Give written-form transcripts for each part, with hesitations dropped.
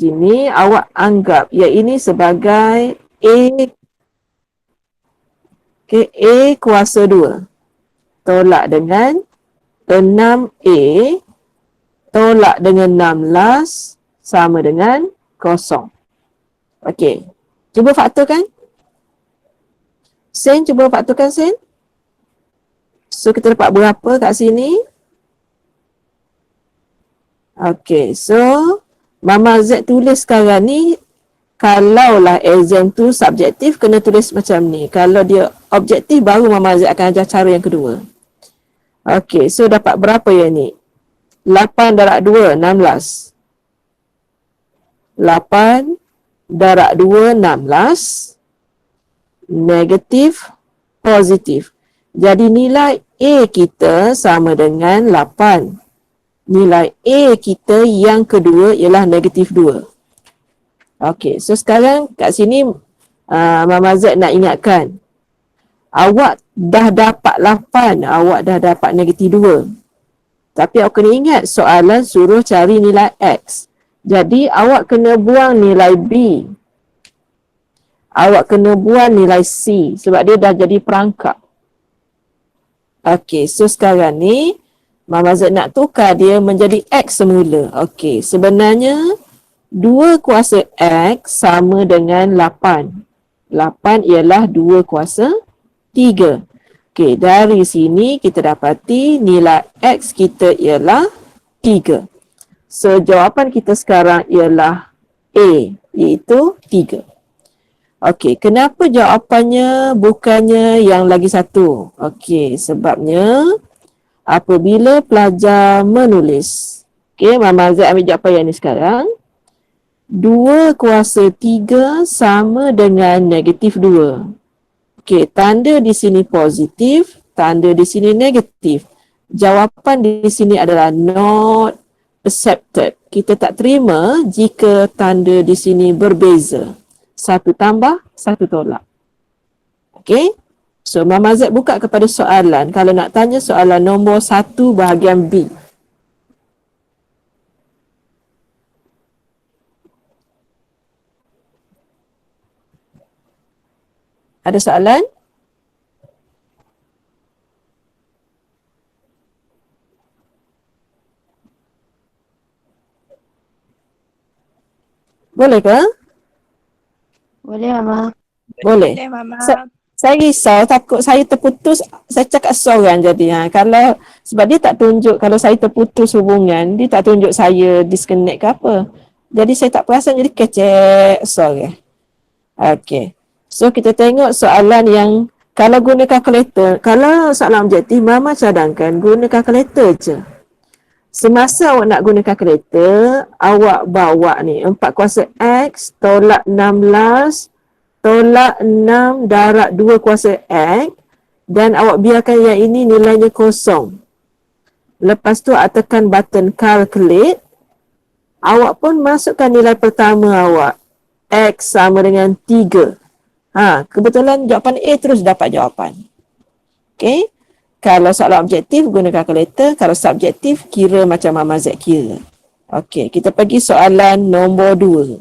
Sini awak anggap yang ini sebagai A, okay, A kuasa 2 tolak dengan 6A tolak dengan 16 sama dengan 0. Okey. Cuba faktorkan. Sen, cuba faktorkan Sen. So, kita dapat berapa kat sini? Okey, so Mama Z tulis sekarang ni, kalaulah exam tu subjektif, kena tulis macam ni. Kalau dia objektif, baru Mama Z akan ajar cara yang kedua. Okey, so dapat berapa yang ni? 8 darab 2, 16. 8 darab 2, 16. Negatif, positif. Jadi nilai A kita sama dengan 8. Nilai A kita yang kedua ialah negatif 2. Okey, so sekarang kat sini Mama Z nak ingatkan. Awak dah dapat 8, awak dah dapat negatif 2. Tapi awak kena ingat soalan suruh cari nilai X. Jadi awak kena buang nilai B. Awak kena buang nilai C sebab dia dah jadi perangkap. Okey, so sekarang ni Mama Z nak tukar dia menjadi X semula. Okey, sebenarnya 2 kuasa X sama dengan 8. 8 ialah 2 kuasa 3. Okey, dari sini kita dapati nilai X kita ialah 3. So, jawapan kita sekarang ialah A, iaitu 3. Okey, kenapa jawapannya bukannya yang lagi satu? Okey, sebabnya apabila pelajar menulis. Okey, Mama Z ambil jawapan yang ni sekarang. 2 kuasa 3 sama dengan negatif 2. Okey, tanda di sini positif, tanda di sini negatif. Jawapan di sini adalah not accepted. Kita tak terima jika tanda di sini berbeza. 1 tambah, 1 tolak. Okey? So, Mama Z buka kepada soalan. Kalau nak tanya soalan nombor 1 bahagian B. Ada soalan? Boleh ke? Boleh, Mama. Boleh. Boleh, Mama. Saya risau, takut saya terputus, saya cakap seorang jadi. Kalau, sebab dia tak tunjuk, kalau saya terputus hubungan, dia tak tunjuk saya disconnect ke apa. Jadi saya tak perasan, jadi kecek seorang. Okey. So kita tengok soalan yang, kalau guna kalkulator, kalau soalan objektif, Mama cadangkan guna kalkulator je. Semasa awak nak guna kalkulator, awak bawa ni 4 kuasa X tolak 16 tolak 6 darab 2 kuasa X dan awak biarkan yang ini nilainya kosong. Lepas tu awak tekan button calculate. Awak pun masukkan nilai pertama awak. X sama dengan 3. Kebetulan jawapan A terus dapat jawapan. Okey. Kalau soalan objektif guna kalkulator, kalau subjektif kira macam Mama Z kira. Okey, kita pergi soalan nombor 2.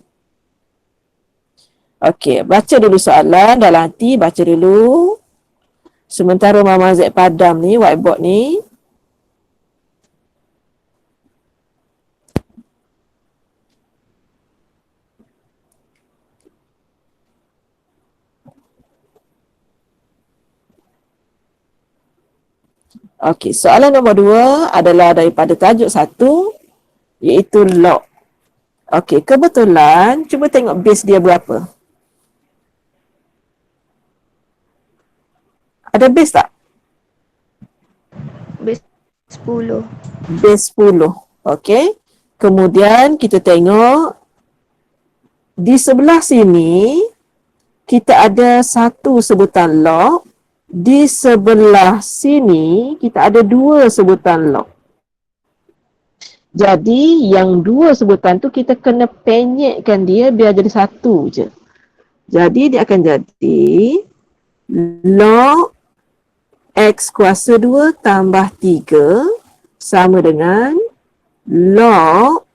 Okey, baca dulu soalan dalam hati, baca dulu. Sementara Mama Z padam ni, whiteboard ni. Okey, soalan nombor 2 adalah daripada tajuk 1, iaitu log. Okey, kebetulan, cuba tengok base dia berapa. Ada base tak? Base 10. Base 10. Okey. Kemudian kita tengok di sebelah sini kita ada satu sebutan log. Di sebelah sini kita ada 2 sebutan log. Jadi yang 2 sebutan tu kita kena penyekkan dia biar jadi satu je. Jadi dia akan jadi log X kuasa 2 tambah 3 sama dengan log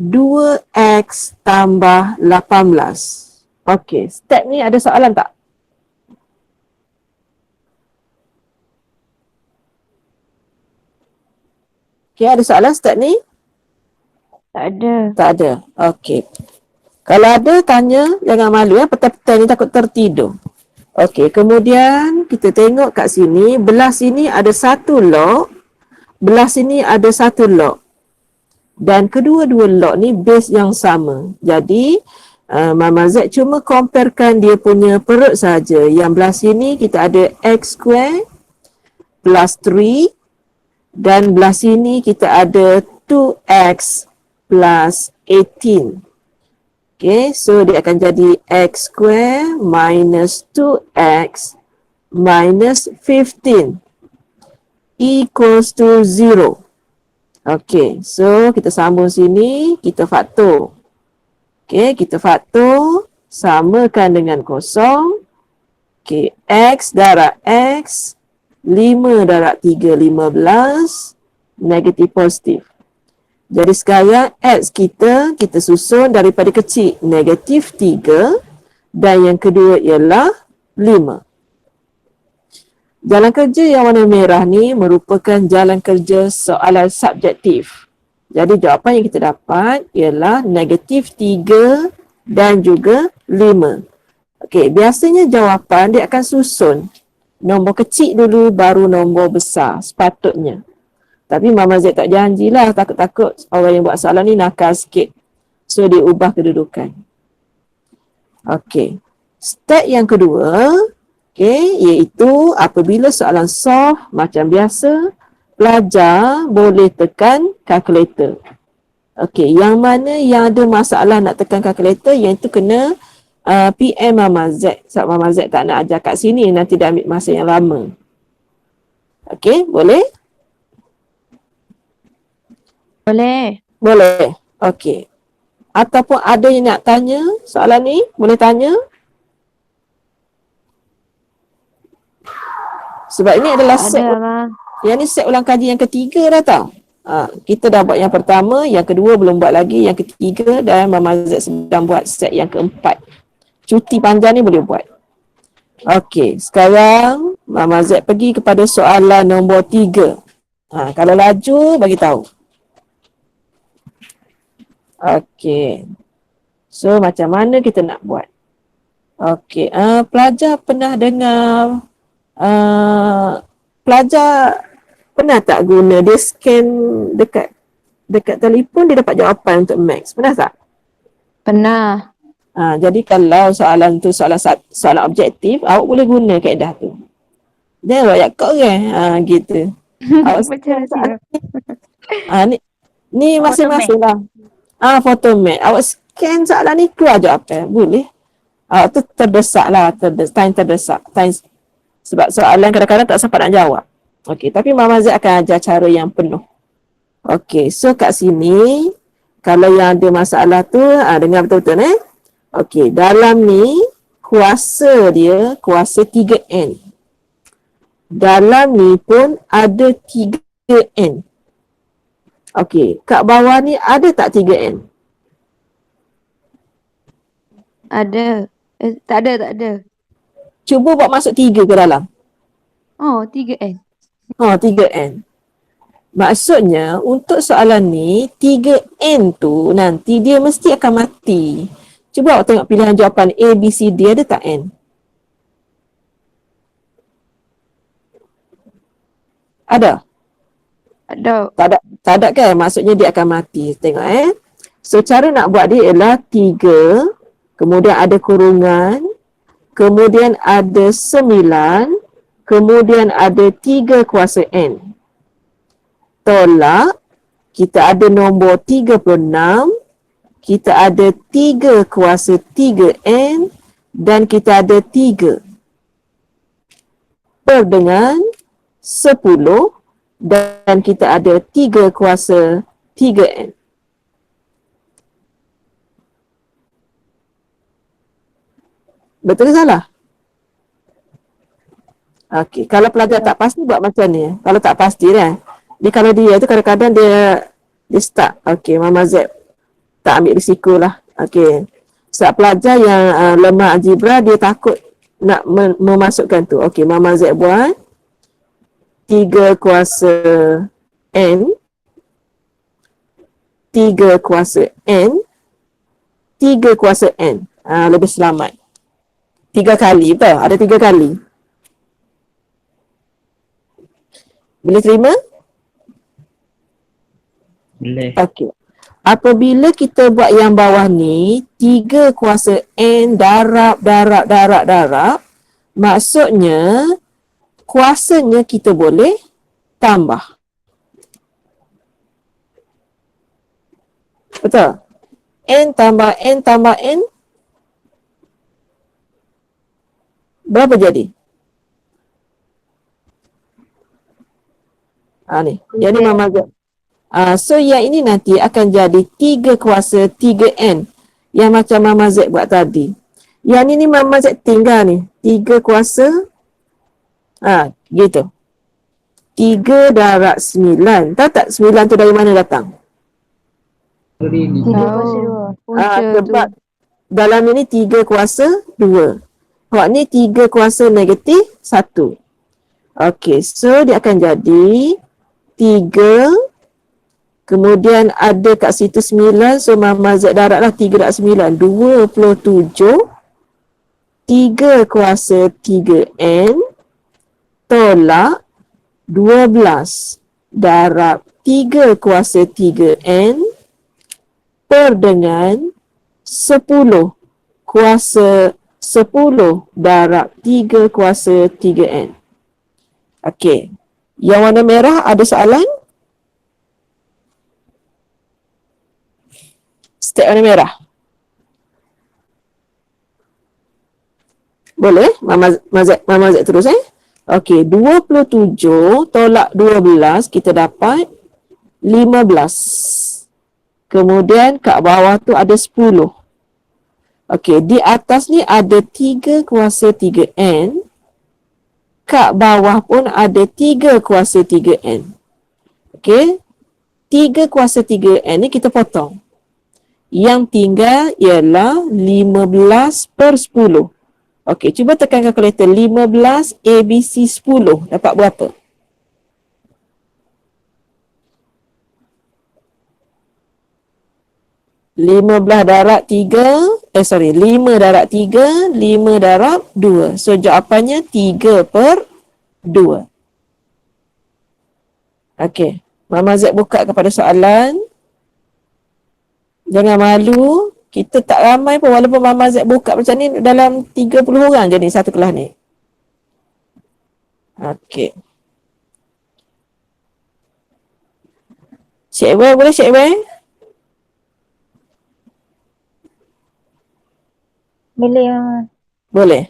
2x tambah 18. Okey, step ni ada soalan tak? Okey, ada soalan step ni? Tak ada. Tak ada. Okey. Kalau ada, tanya. Jangan malu ya. Petang-petang ni takut tertidur. Okey, kemudian kita tengok kat sini. Belah sini ada satu log. Belah sini ada satu log. Dan kedua-dua log ni base yang sama. Jadi, Mama Z cuma comparekan dia punya perut saja. Yang belah sini kita ada x square plus 3. Dan belah sini kita ada 2x plus 18. Okay, so dia akan jadi x square minus 2x minus 15 equals to 0. Okay, so kita sambung sini, kita faktor. Okay, kita faktor, samakan dengan kosong. Okay, x darab x, 5 darab 3, 15, negatif positif. Jadi sekarang x kita susun daripada kecil, negatif 3 dan yang kedua ialah 5. Jalan kerja yang warna merah ni merupakan jalan kerja soalan subjektif. Jadi jawapan yang kita dapat ialah negatif 3 dan juga 5. Okey, biasanya jawapan dia akan susun nombor kecil dulu baru nombor besar sepatutnya. Tapi Mama Z tak janjilah, takut-takut orang yang buat soalan ni nakal sikit. So dia ubah kedudukan. Okey. Step yang kedua, iaitu apabila soalan solve macam biasa, pelajar boleh tekan kalkulator. Okey, yang mana yang ada masalah nak tekan kalkulator, yang itu kena PM Mama Z. Sebab Mama Z tak nak ajar kat sini, nanti dah ambil masa yang lama. Okey, boleh? Boleh. Boleh. Okey. Ataupun ada yang nak tanya soalan ni, boleh tanya. Sebab ini adalah set. Yang ni set ulang kaji yang ketiga dah tau. Kita dah buat yang pertama, yang kedua belum buat lagi, yang ketiga dan Mama Z sedang buat set yang keempat. Cuti panjang ni boleh buat. Okey, sekarang Mama Z pergi kepada soalan nombor 3. Kalau laju, bagi tahu. Okey. So macam mana kita nak buat? Okey, pelajar pernah dengar pelajar pernah tak guna dia scan dekat telefon dia dapat jawapan untuk max? Pernah tak? Pernah. Jadi kalau soalan tu soalan objektif, awak boleh guna kaedah tu. Dia royak kau kan? Gitu. Awak Macam ni masing-masing lah. Foto mat. Awak scan soalan ni keluar jawapan. Boleh. Awak tu terdesak lah. Time terdesak. Sebab soalan kadang-kadang tak sempat nak jawab. Okey, tapi Mama Z akan ajar cara yang penuh. Okey, so kat sini, kalau yang ada masalah tu, dengar betul-betul Okey, dalam ni, kuasa dia, kuasa 3N. Dalam ni pun ada 3N. Okey, kat bawah ni ada tak 3N? Ada. Tak ada. Cuba buat masuk 3 ke dalam. Oh, 3N. 3N. Maksudnya untuk soalan ni 3N tu nanti dia mesti akan mati. Cuba awak tengok pilihan jawapan A, B, C, D ada tak N? Ada? Ada. Tak ada kan? Maksudnya dia akan mati. Tengok So cara nak buat dia ialah 3, kemudian ada kurungan, kemudian ada 9, kemudian ada 3 kuasa N. Tolak, kita ada nombor 36, kita ada 3 kuasa 3N dan kita ada 3. Per dengan 10 dan kita ada 3 kuasa 3N. Betul ke salah? Okey, kalau pelajar tak pasti buat macam ni. Kalau tak pasti dia kalau dia tu kadang-kadang dia start. Okey, Mama Z tak ambil risiko lah. Okey. Sebab pelajar yang lemah algebra dia takut nak memasukkan tu. Okey, Mama Z buat 3 kuasa N, 3 kuasa N, 3 kuasa N. Lebih selamat. 3 kali, betul? Ada 3 kali. Boleh terima? Boleh. Okey. Apabila kita buat yang bawah ni, 3 kuasa N darab, maksudnya kuasanya kita boleh tambah. Betul? N tambah N tambah N. Berapa jadi? Ni. Jadi Mama Z. So yang ini nanti akan jadi 3 kuasa 3N. Yang macam Mama Z buat tadi. Yang ni Mama Z tinggal ni. 3 kuasa. Gitu. 3 darab 9. Tahu tak 9 tu dari mana datang? Ini. 3 kuasa 2. Punca tu. Sebab dalam ini 3 kuasa 2. Hak ni 3 kuasa negatif 1. Okey, so dia akan jadi 3. Kemudian ada kat situ 9. So Mama Z darab lah 3 darab 9. 27. 3 kuasa 3N. Tolak 12 darab 3 kuasa 3N. Per dengan 10 kuasa 10 darab 3 kuasa 3N. Okey. Yang warna merah ada soalan? Step warna merah. Boleh? Mama Z terus Okey, 27 tolak 12 kita dapat 15. Kemudian kat bawah tu ada 10. Okey, di atas ni ada 3 kuasa 3N. Kat bawah pun ada 3 kuasa 3N. Okey, 3 kuasa 3N ni kita potong. Yang tinggal ialah 15 per 10. Okey, cuba tekan kalkulator. 15 ABC 10 dapat berapa? 15 darab 3, 5 darab 3, 5 darab 2. So jawapannya 3 per 2. Okey, Mama Z buka kepada soalan. Jangan malu, kita tak ramai pun walaupun Mama Z buka macam ni dalam 30 orang je ni satu kelas ni. Okey. Cik Wen, boleh Cik Wen? Boleh Mama. Boleh.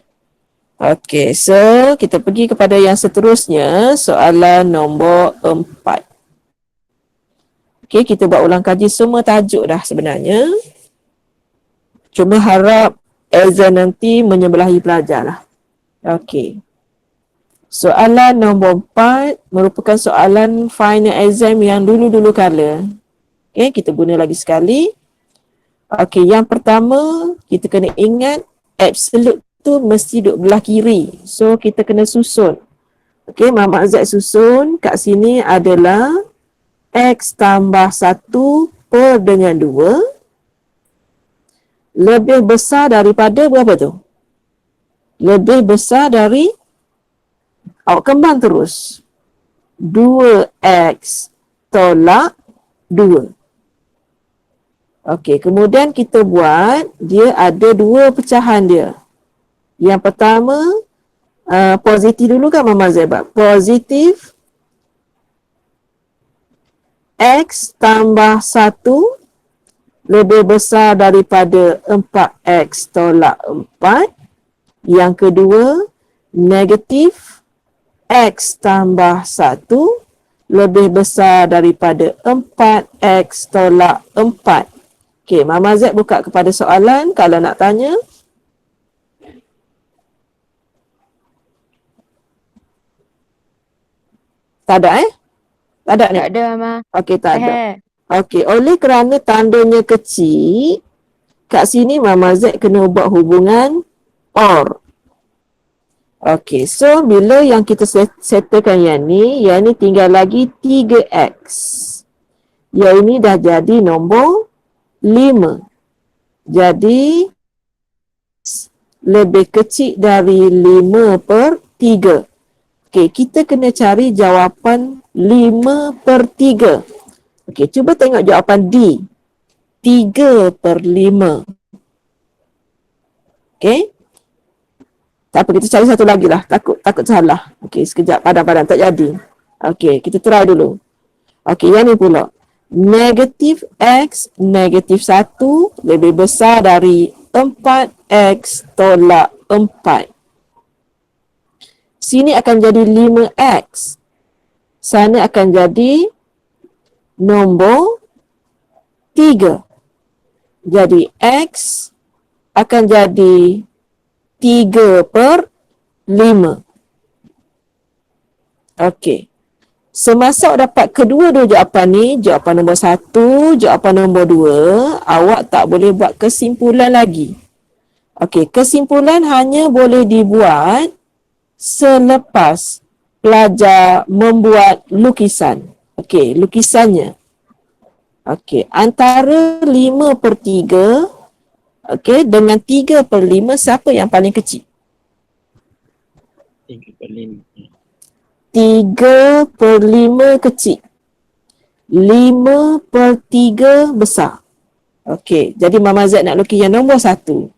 Okey, so kita pergi kepada yang seterusnya, soalan nombor 4. Okey, kita buat ulang kaji semua tajuk dah sebenarnya. Cuma harap exam nanti menyebelahi pelajar lah. Okey. Soalan nombor 4 merupakan soalan final exam yang dulu-dulu kala. Okey, kita guna lagi sekali. Okey, yang pertama kita kena ingat absolute tu mesti duduk belah kiri. So kita kena susun. Okey, Mama Z susun kat sini adalah X tambah 1 per dengan 2 lebih besar daripada berapa tu? Lebih besar dari, awak kembang terus, 2X tolak 2. Okey, kemudian kita buat, dia ada 2 pecahan dia. Yang pertama, positif dulu kan Mama Z buat. Positif X tambah 1 lebih besar daripada 4X tolak 4. Yang kedua, negatif X tambah 1 lebih besar daripada 4X tolak 4. Okey, Mama Z buka kepada soalan kalau nak tanya. Tak ada Tak ada ni? Tak ada Mama. Okey, tak ada. Okey, oleh kerana tandanya kecil, kat sini Mama Z kena buat hubungan OR. Okey, so bila yang kita settlekan yang ni tinggal lagi 3x. Yang ini dah jadi nombor 5. Jadi lebih kecil dari 5/3. Okey, kita kena cari jawapan 5/3. Okey, cuba tengok jawapan D. 3/5. Okey. Tak apa, kita cari satu lagi lah. Takut salah. Okey, sekejap. Padam-padam. Tak jadi. Okey, kita try dulu. Okey, yang ni pula. Negatif X, negatif 1 lebih besar dari 4X tolak 4. Sini akan jadi 5X. Sana akan jadi nombor 3. Jadi X akan jadi 3/5. Okey. Semasa dapat kedua-dua jawapan ni, jawapan nombor 1, jawapan nombor 2, awak tak boleh buat kesimpulan lagi. Okey, kesimpulan hanya boleh dibuat selepas pelajar membuat lukisan. Okey, lukisannya. Okey, antara 5/3 okey, dengan 3/5 siapa yang paling kecil? 3/5. 3/5 kecil. 5/3 besar. Okey, jadi Mama Z nak lukis yang nombor 1.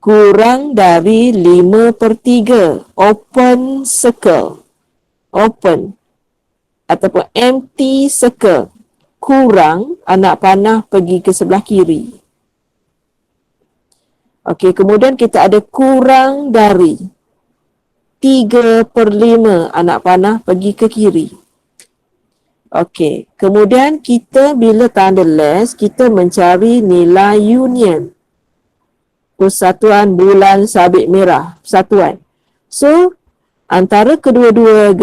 Kurang dari 5/3. Open circle. Open. Ataupun empty circle. Kurang, anak panah pergi ke sebelah kiri. Okey, kemudian kita ada kurang dari 3/5, anak panah pergi ke kiri. Okey, kemudian kita bila tanda less, kita mencari nilai union. Persatuan bulan sabit merah, persatuan. So, antara kedua-dua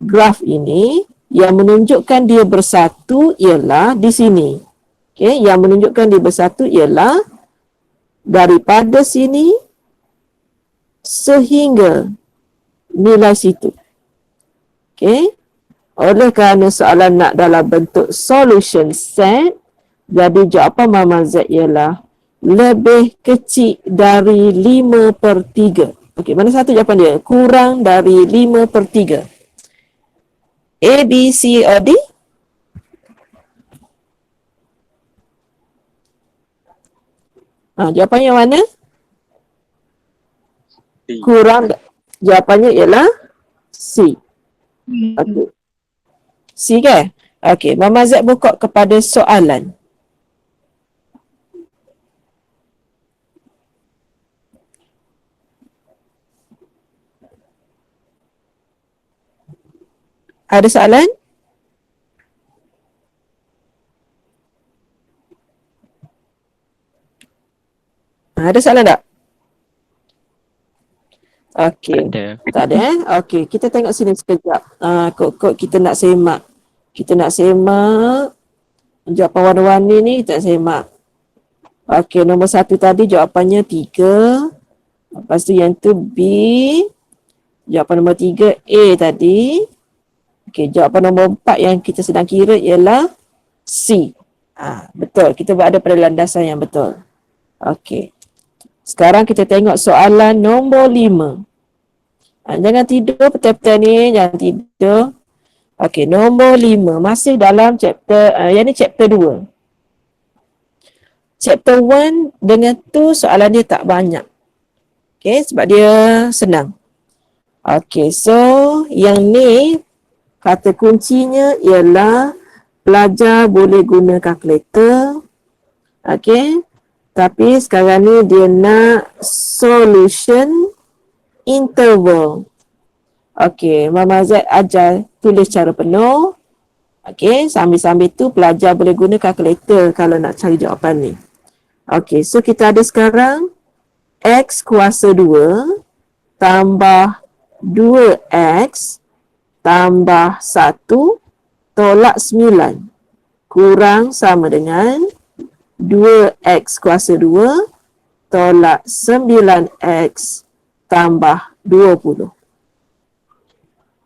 graf ini, yang menunjukkan dia bersatu ialah di sini. Okey, yang menunjukkan dia bersatu ialah daripada sini sehingga nilai situ. Okey. Oleh kerana soalan nak dalam bentuk solution set, jadi jawapan Mama Z ialah lebih kecil dari 5/3. Okey, mana satu jawapan dia? Kurang dari 5/3. A, B, C, or D? Jawapannya mana? Kurang. Jawapannya ialah C. Okey. C ke? Okey, Mama Z buka kepada soalan. Ada soalan? Ada soalan tak? Okey. Tak ada Okey, kita tengok sini sekejap. Kod-kod kita nak semak. Kita nak semak jawapan warna-warni ni, kita nak semak. Okey, nombor 1 tadi jawapannya 3. Lepas tu yang tu B. Jawapan nombor 3 A tadi. Okey, jawapan nombor 4 yang kita sedang kira ialah C. Betul, kita berada pada landasan yang betul. Okey. Sekarang kita tengok soalan nombor 5. Jangan tidur petai-petai ni, jangan tidur. Okey, nombor 5 masih dalam chapter, yang ni chapter 2. Chapter 1 dengan tu soalan dia tak banyak. Okey, sebab dia senang. Okey, so yang ni kata kuncinya ialah pelajar boleh guna kalkulator. Okey. Tapi sekarang ni dia nak solution interval. Okey, Mama Z ajar tulis cara penuh. Okey, sambil-sambil tu pelajar boleh guna kalkulator kalau nak cari jawapan ni. Okey, so kita ada sekarang X kuasa 2 tambah 2X tambah 1 tolak 9. kurang sama dengan 2x kuasa 2 tolak 9x tambah 20.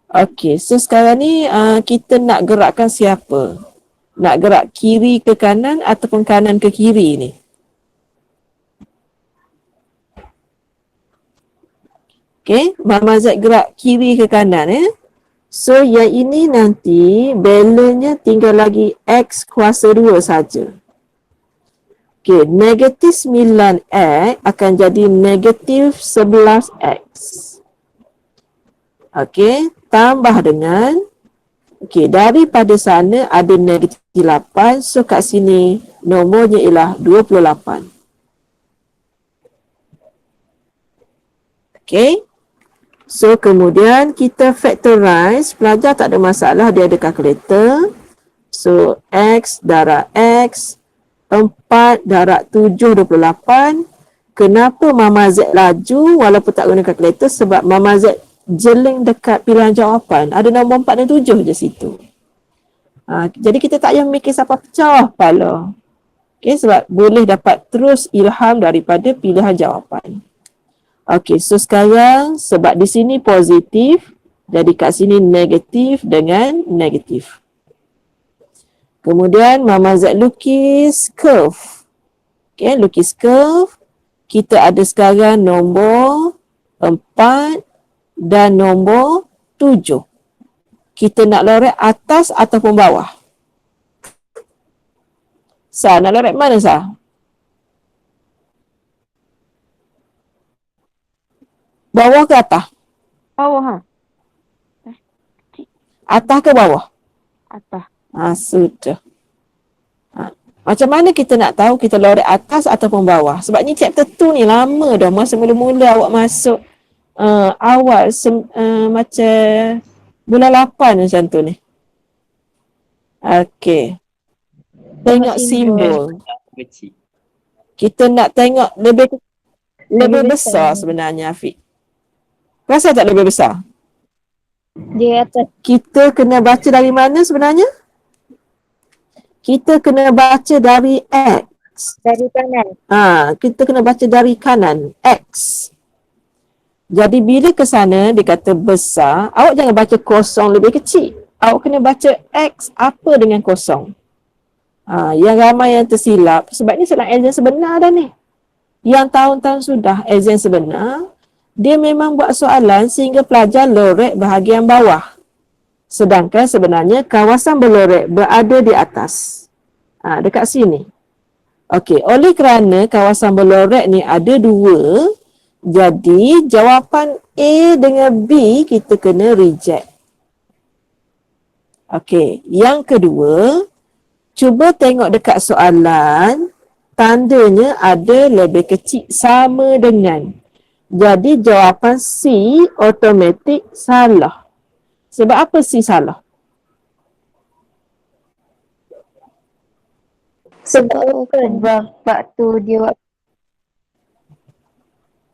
Okey, so sekarang ni kita nak gerakkan siapa? Nak gerak kiri ke kanan ataupun kanan ke kiri ni? Okey, Mama Z gerak kiri ke kanan So yang ini nanti balance tinggal lagi x kuasa 2 saja. Okey, negatif 9x akan jadi negatif 11x. Okey, tambah dengan daripada sana ada negatif 8, so kat sini nomornya ialah 28. Okey. So kemudian kita factorize, pelajar tak ada masalah, dia ada kalkulator. So x darab x, 4 darab 7, 28. Kenapa Mama Z laju walaupun tak guna kalkulator? Sebab Mama Z jeling dekat pilihan jawapan. Ada nombor 4 dan 7 je situ. Jadi kita tak payah mikir siapa pecah kepala. Okay, sebab boleh dapat terus ilham daripada pilihan jawapan. Okey, so sekarang sebab di sini positif, jadi kat sini negatif dengan negatif. Kemudian Mama Z lukis curve. Okey, lukis curve. Kita ada sekarang nombor 4 dan nombor 7. Kita nak lorek atas ataupun bawah? Sa, nak lorek mana Sa? Bawah ke atas? Bawah Atas ke bawah? Atas. Sudah. Macam mana kita nak tahu kita lorek atas ataupun bawah? Sebab ni chapter 2 ni lama dah. Masa mula-mula awak masuk awal macam bulan 8 macam tu ni. Okey. Tengok simbol. Kecil. Kita nak tengok lebih besar sebenarnya Afiq. Rasa tak lebih besar? Dia atas. Kita kena baca dari mana sebenarnya? Kita kena baca dari X. Dari kanan. Kita kena baca dari kanan, X. Jadi bila ke sana dia kata besar, awak jangan baca kosong lebih kecil. Awak kena baca X apa dengan kosong. Yang ramai yang tersilap sebab ni sedang exam sebenar dah ni. Yang tahun-tahun sudah exam sebenar, dia memang buat soalan sehingga pelajar lorek bahagian bawah. Sedangkan sebenarnya kawasan berlorek berada di atas. Dekat sini. Okey, oleh kerana kawasan berlorek ni ada 2, jadi jawapan A dengan B kita kena reject. Okey, yang kedua, cuba tengok dekat soalan, tandanya ada lebih kecil sama dengan. Jadi jawapan C automatik salah. Sebab apa C salah? Sebab tu dia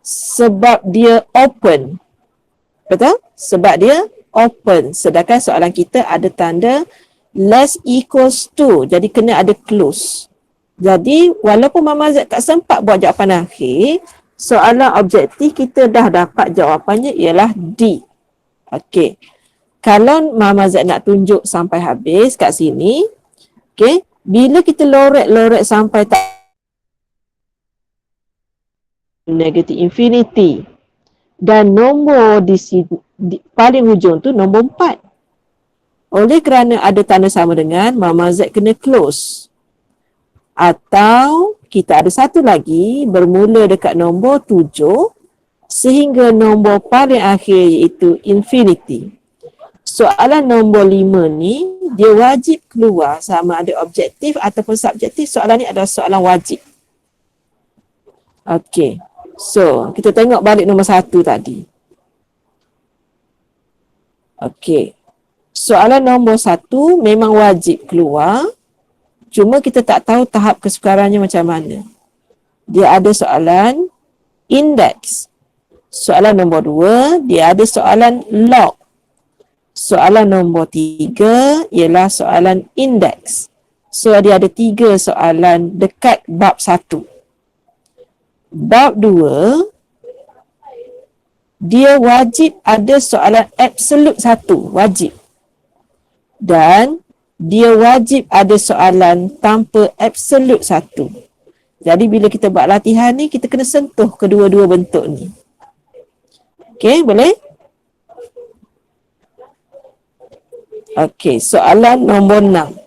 Sebab dia open. Betul? Sebab dia open. Sedangkan soalan kita ada tanda less equals to. Jadi kena ada close. Jadi walaupun Mama Z tak sempat buat jawapan akhir, soalan objektif kita dah dapat jawapannya ialah D. Okey. Kalau Mama Z nak tunjuk sampai habis kat sini, okey, bila kita lorek sampai negative infinity dan nombor di paling hujung tu nombor 4. Oleh kerana ada tanda sama dengan, Mama Z kena close. Atau kita ada satu lagi bermula dekat nombor 7 sehingga nombor paling akhir iaitu infinity. Soalan nombor 5 ni dia wajib keluar sama ada objektif ataupun subjektif. Soalan ni adalah soalan wajib. Okey. So, kita tengok balik nombor 1 tadi. Okey. Soalan nombor 1 memang wajib keluar. Cuma kita tak tahu tahap kesukarannya macam mana. Dia ada soalan indeks. Soalan nombor 2, dia ada soalan log. Soalan nombor 3 ialah soalan indeks. So dia ada 3 soalan dekat bab 1. Bab 2, dia wajib ada soalan absolute 1, wajib. Dan dia wajib ada soalan tanpa absolute 1. Jadi bila kita buat latihan ni, kita kena sentuh kedua-dua bentuk ni. Okey, boleh? Okey, soalan nombor 6.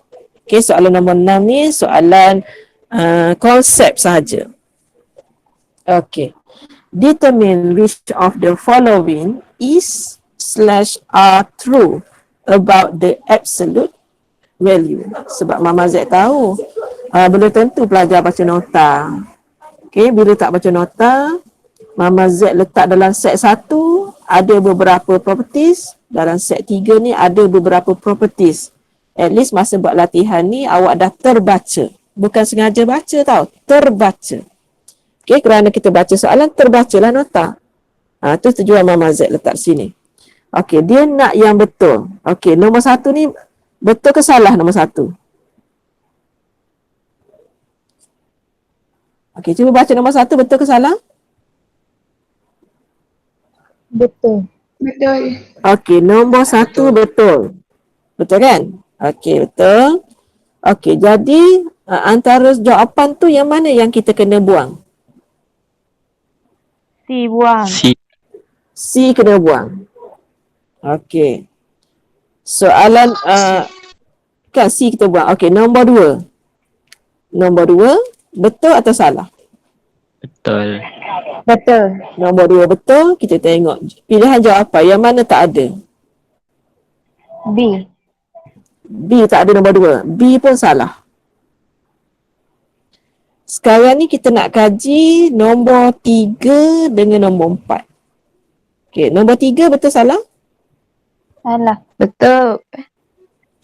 Okey, soalan nombor 6 ni soalan konsep sahaja. Okey. Determine which of the following is/are true about the absolute value. Sebab Mama Z tahu, belum tentu pelajar baca nota. Okey, bila tak baca nota, Mama Z letak dalam set 1 ada beberapa properties, dalam set 3 ni ada beberapa properties. At least masa buat latihan ni awak dah terbaca. Bukan sengaja baca tau, terbaca. Okey, kerana kita baca soalan, terbacalah nota. Tu tujuan Mama Z letak sini. Okey, dia nak yang betul. Okey, nombor 1 ni betul ke salah nombor 1? Okey, cuba baca nombor 1, betul ke salah? Betul. Betul. Okey, nombor 1 betul. Betul kan? Okey, betul. Okey, jadi antara jawapan tu yang mana yang kita kena buang? Si buang. C kena buang. Okey. Soalan kan C kita buang. Okey, nombor 2. Nombor 2 betul atau salah? Betul. Betul. Nombor 2 betul. Kita tengok pilihan jawapan yang mana tak ada. B. B tak ada nombor 2. B pun salah. Sekarang ni kita nak kaji nombor 3 dengan nombor 4. Okey, nombor 3 betul salah? Salah. Betul.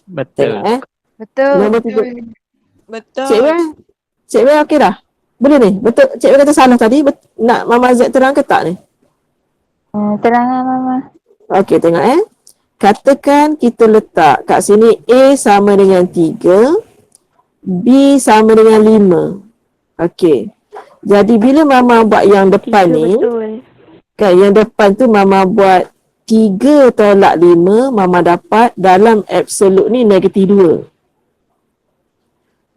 Betul. Tengok Betul. Nombor 3. Betul. Cik Wer okey dah? Boleh ni? Betul, Cik Wer kata salah tadi. Nak Mama Z terang ke tak ni? Terangkan Mama. Okey, tengok Katakan kita letak kat sini A sama dengan 3, B sama dengan 5. Okey. Jadi bila Mama buat yang depan ni, Betul. kan yang depan tu Mama buat 3 tolak 5, Mama dapat dalam absolute ni negatif 2.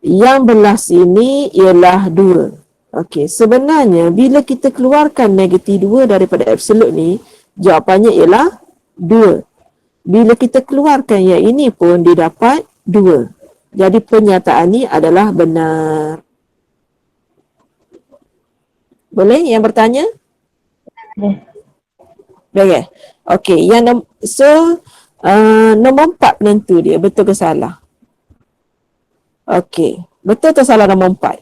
Yang belah sini ialah 2. Okey, sebenarnya bila kita keluarkan negatif 2 daripada absolute ni, jawapannya ialah 2. Bila kita keluarkan yang ini pun dia dapat 2. Jadi pernyataan ni adalah benar. Boleh yang bertanya? Boleh. Okey, yang nombor 4 penentu dia betul ke salah? Okey, betul atau salah nombor 4?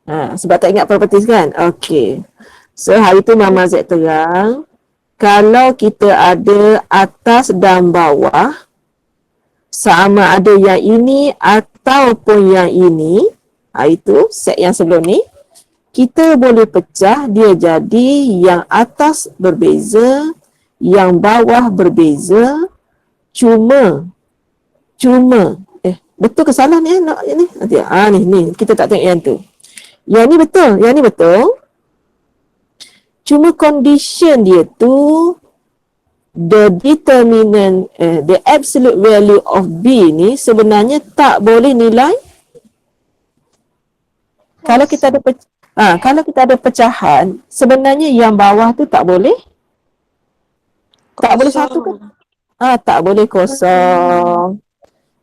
Sebab tak ingat properties kan? Okey. So hari tu Mama Z terang, kalau kita ada atas dan bawah, sama ada yang ini ataupun yang ini, itu set yang sebelum ni, kita boleh pecah dia jadi yang atas berbeza, yang bawah berbeza, cuma betul ke salah ni ni? Ni kita tak tengok yang tu. Yang ni betul. Cuma condition dia tu, the determinant, the absolute value of B ni sebenarnya tak boleh nilai. Kalau kita ada pecahan, sebenarnya yang bawah tu tak boleh. Tak boleh satu ke? Tak boleh kosong.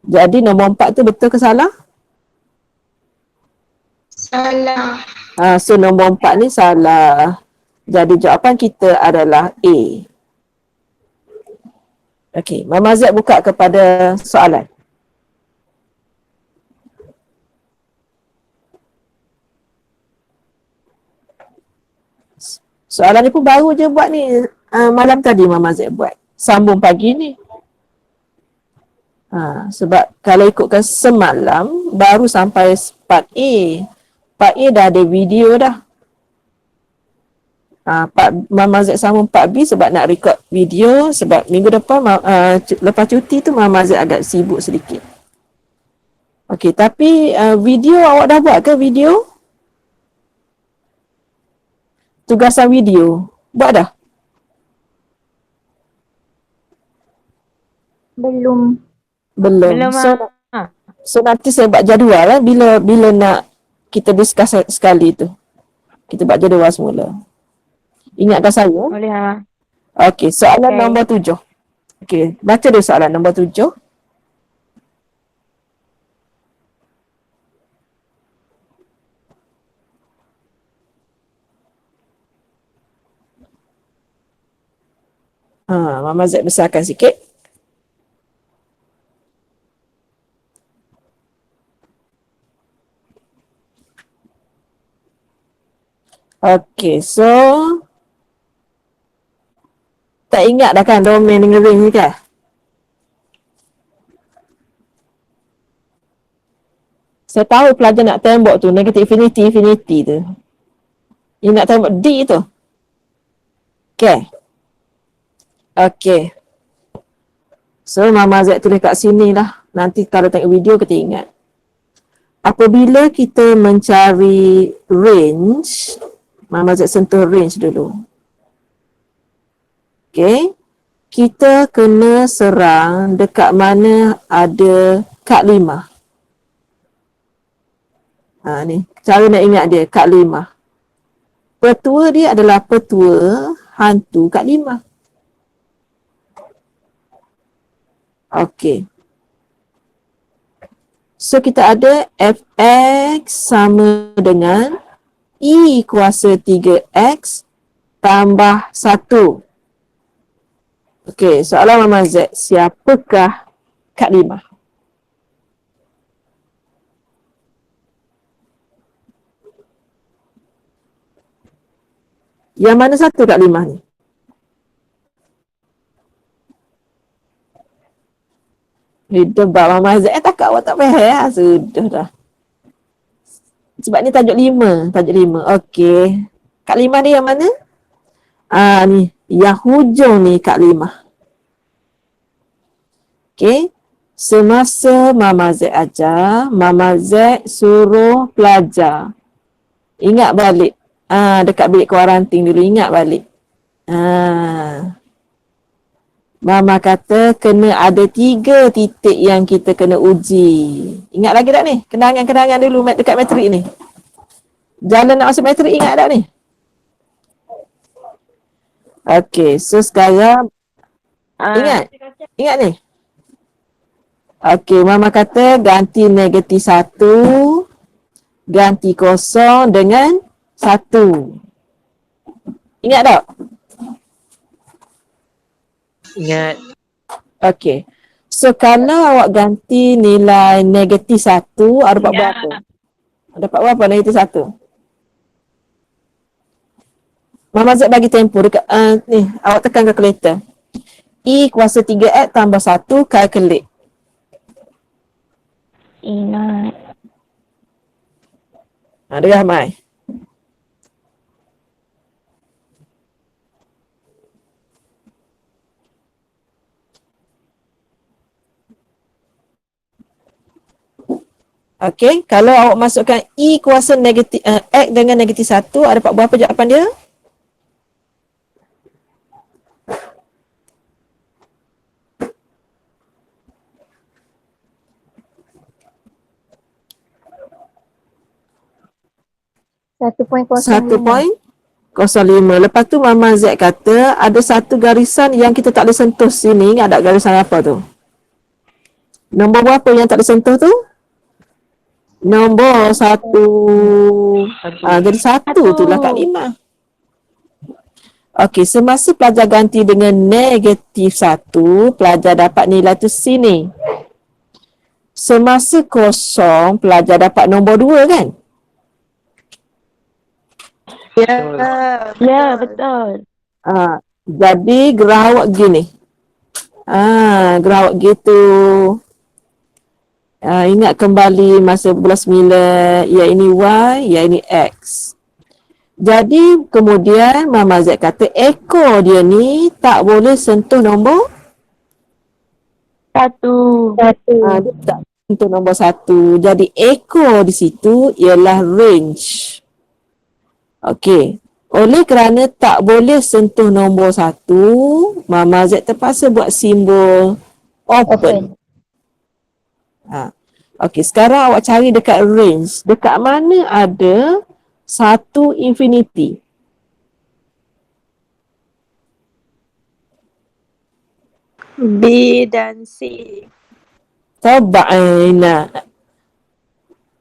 Jadi nombor 4 tu betul ke salah? Salah. So nombor 4 ni salah. Jadi jawapan kita adalah A. Okey, Mama Z buka kepada soalan. Soalan ni pun baru je buat ni. Malam tadi Mama Z buat. Sambung pagi ni. Sebab kalau ikutkan semalam, baru sampai part A. Part A dah ada video dah. Mama Z sama 4B sebab nak record video, sebab minggu depan lepas cuti tu Mama Z agak sibuk sedikit. Okey, tapi video awak dah buat ke video? Tugasan video buat dah? Belum. Belum. Mak. So nanti saya buat jadual lah bila nak kita discuss sekali tu. Kita buat jadual semula. Ingatkan saya. Boleh ha. Okey, soalan Okey. nombor 7. Okey, baca dulu soalan nombor 7. Mama Z besarkan sikit. Okey, so tak ingat dah kan domain dengan range ni kan? Saya tahu pelajar nak tembok tu negatif infinity tu. Dia nak tembok D tu. Okay. Okay. So Mama Z tulis kat sini lah. Nanti kalau tengok video kita ingat. Apabila kita mencari range, Mama Z sentuh range dulu. Okay. Kita kena serang dekat mana ada kad 5. Ni. Cara nak ingat dia, kad 5. Petua dia adalah petua hantu kad 5. Okey. So kita ada fx sama dengan I kuasa 3x tambah 1. Okey, soalan Mama Z, siapakah kad 5? Yang mana satu kad 5 ni? Debat Mama Z, takut awak tak faham lah. Sudah dah. Sebab ni tajuk 5. Okey. Kad 5 ni yang mana? Ni. Yang hujung ni kad 5. Okey. Semasa Mama Z ajar, Mama Z suruh pelajar ingat balik. Dekat bilik kuarantin dulu, ingat balik. Mama kata kena ada 3 titik yang kita kena uji. Ingat lagi tak ni? Kenangan-kenangan dulu dekat matrik ni. Jalan nak masuk matrik ingat tak ni? Okey, so sekarang ingat? Ingat ni? Okey, Mama kata ganti negatif 1, ganti kosong dengan 1. Ingat tak? Ingat. Okey. So kalau awak ganti nilai negatif 1, ada dapat berapa? Dapat berapa negatif 1? Mama Z bagi tempoh dekat ni, awak tekan kalkulator. I kuasa 3x tambah 1 kalkulate. Ingat. Dengar Mai. Okey, kalau awak masukkan I kuasa negatif X dengan negatif 1, ada dapat berapa jawapan dia? Satu poin 1.05. Lepas tu Mama Z kata ada satu garisan yang kita tak boleh sentuh sini. Ingat tak garisan apa tu? Nombor berapa yang tak boleh sentuh tu? Nombor 1. Jadi 1 tu lah kat 5. Okey, semasa pelajar ganti dengan negatif 1, pelajar dapat nilai tu sini. Semasa kosong, pelajar dapat nombor 2 kan? Ya, betul. Jadi gerawak gini. Gerawak gitu. Ingat kembali masa bulan 9, ya ini Y, ya ini X. Jadi kemudian Mama Z kata ekor dia ni tak boleh sentuh nombor Satu. dia tak sentuh nombor 1. Jadi ekor di situ ialah range. Okey. Oleh kerana tak boleh sentuh nombor 1, Mama Z terpaksa buat simbol open. Ha. Okey, sekarang awak cari dekat range. Dekat mana ada 1 infinity? B dan C. Coba Ina.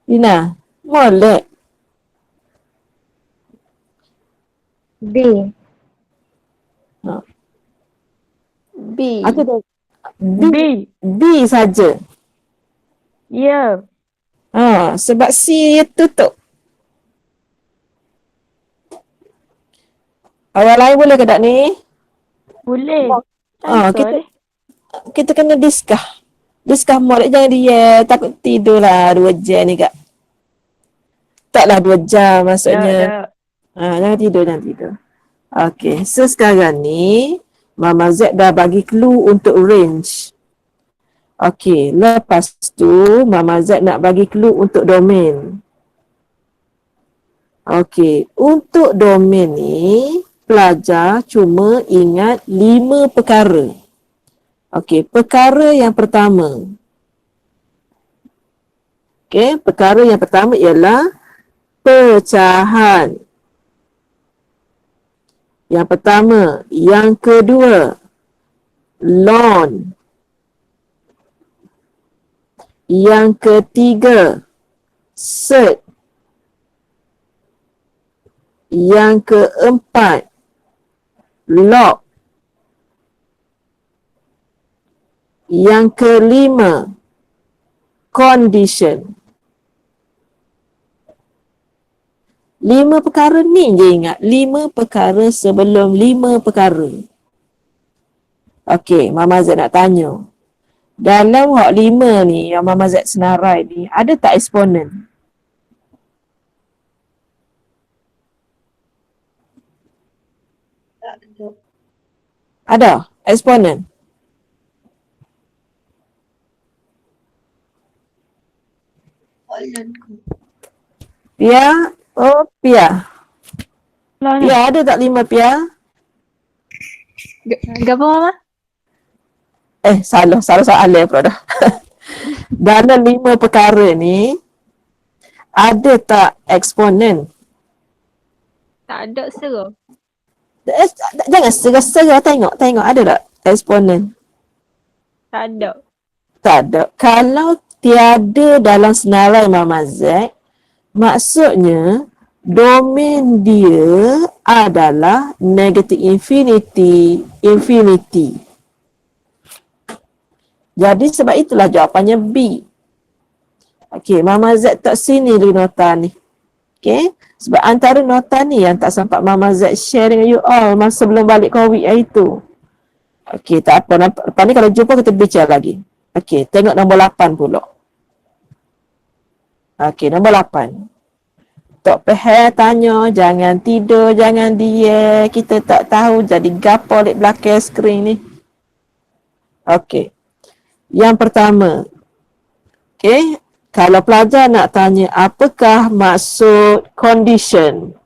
Ina, molek. B. Ha. B. Ada dah. B. B saja. Ya. Sebab C tutup. Awak lain boleh ke tak ni? Boleh. Ah, Answer deh. Kita kena discuss. Discuss molek, jangan dia takut tidur lah 2 jam ni kak. Taklah 2 jam maksudnya. Tak. Jangan tidur, jangan tidur. Okey, so sekarang ni Mama Z dah bagi clue untuk range. Okey, lepas tu Mama Z nak bagi clue untuk domain. Okey, untuk domain ni pelajar cuma ingat 5 perkara. Okey, perkara yang pertama. Okey, perkara yang pertama ialah pecahan. Yang pertama, yang kedua, lawn. Yang ketiga, cert. Yang keempat, log. Yang kelima, condition. 5 perkara ni je ingat. 5 perkara sebelum 5 perkara. Okey, Mama Z nak tanya. Dalam hak 5 ni yang Mama Z senarai ni, ada tak eksponen? Tak ada. Ada eksponen? Soalan ku. Pia? Oh, Pia. Lah ni. Pia ada tak 5 Pia? Gapa mama? Salah soalan pula dah. Dalam 5 perkara ni, ada tak eksponen? Tak ada serah. Jangan serah-serah, tengok ada tak eksponen? Tak ada. Tak ada. Kalau tiada dalam senarai Mama Z, maksudnya domain dia adalah negative infinity. Jadi sebab itulah jawapannya B. Okey, Mama Z tak sini dulu nota ni. Okey, sebab antara nota ni yang tak sempat Mama Z share dengan you all masa sebelum balik COVID hari tu. Okey, tak apa. Lepas ni kalau jumpa kita bicara lagi. Okey, tengok nombor 8 pula. Okey, nombor 8. Tok Pehel tanya, jangan tidur, jangan dia. Kita tak tahu jadi gapo lek belakang skrin ni. Okey. Yang pertama. Okey, kalau pelajar nak tanya apakah maksud condition?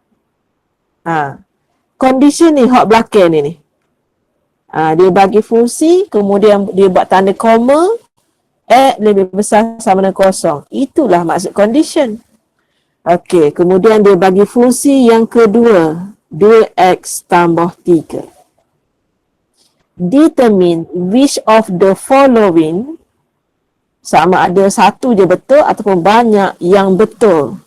Condition ni hak belakang ni. Dia bagi fungsi, kemudian dia buat tanda koma, X lebih besar sama dengan kosong. Itulah maksud condition. Okey, kemudian dia bagi fungsi yang kedua, 2x tambah 3. Determine which of the following, sama ada satu je betul ataupun banyak yang betul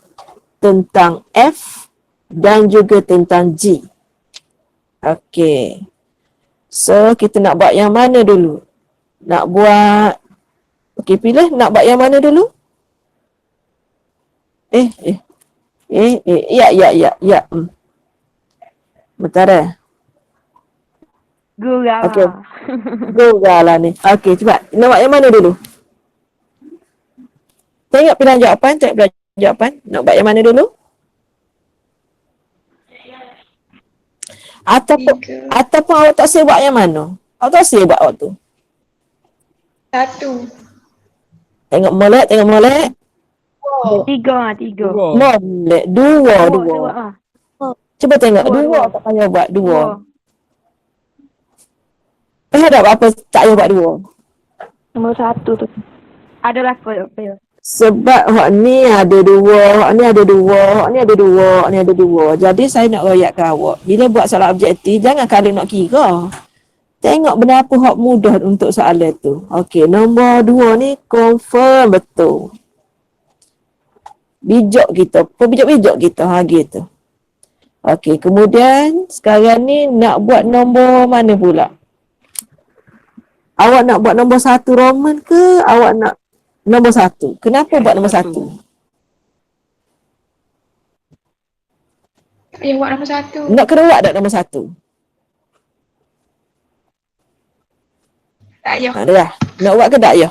tentang F dan juga tentang G. Okey. So, kita nak buat yang mana dulu? Nak buat, okey, pilih nak buat yang mana dulu? Ya. Bentar Gurau. Okey. Google lah ni. Okey, cuba. Nak buat yang mana dulu? Tengok pilihan jawapan. Nak buat yang mana dulu? Ataupun awak tak sebab yang mana? Awak tak sebab awak tu. 1. Tengok molek. Tiga. Molek. Dua. Dua. Cuba tengok. Dua tak payah buat. Dua. Ada apa tak payah buat dua? Nombor 1 tu. Adalah apa ya? Sebab hak ni ada dua, hak ni ada dua, hak ni ada dua, hak ni ada dua. Jadi saya nak royakkan awak. Bila buat soalan objektif, jangan kalian nak kira. Tengok benda apa hak mudah untuk soalan tu. Okey, nombor 2 ni confirm betul. Bijak kita, bijak kita, gitu. Okey, kemudian sekarang ni nak buat nombor mana pula? Awak nak buat nombor 1 Roman ke awak nak nombor 1? Kenapa buat nombor 1? Dia buat nombor 1. Nak kena buat tak nombor 1? Tak payah. Dah. Nak buat ke tak ya?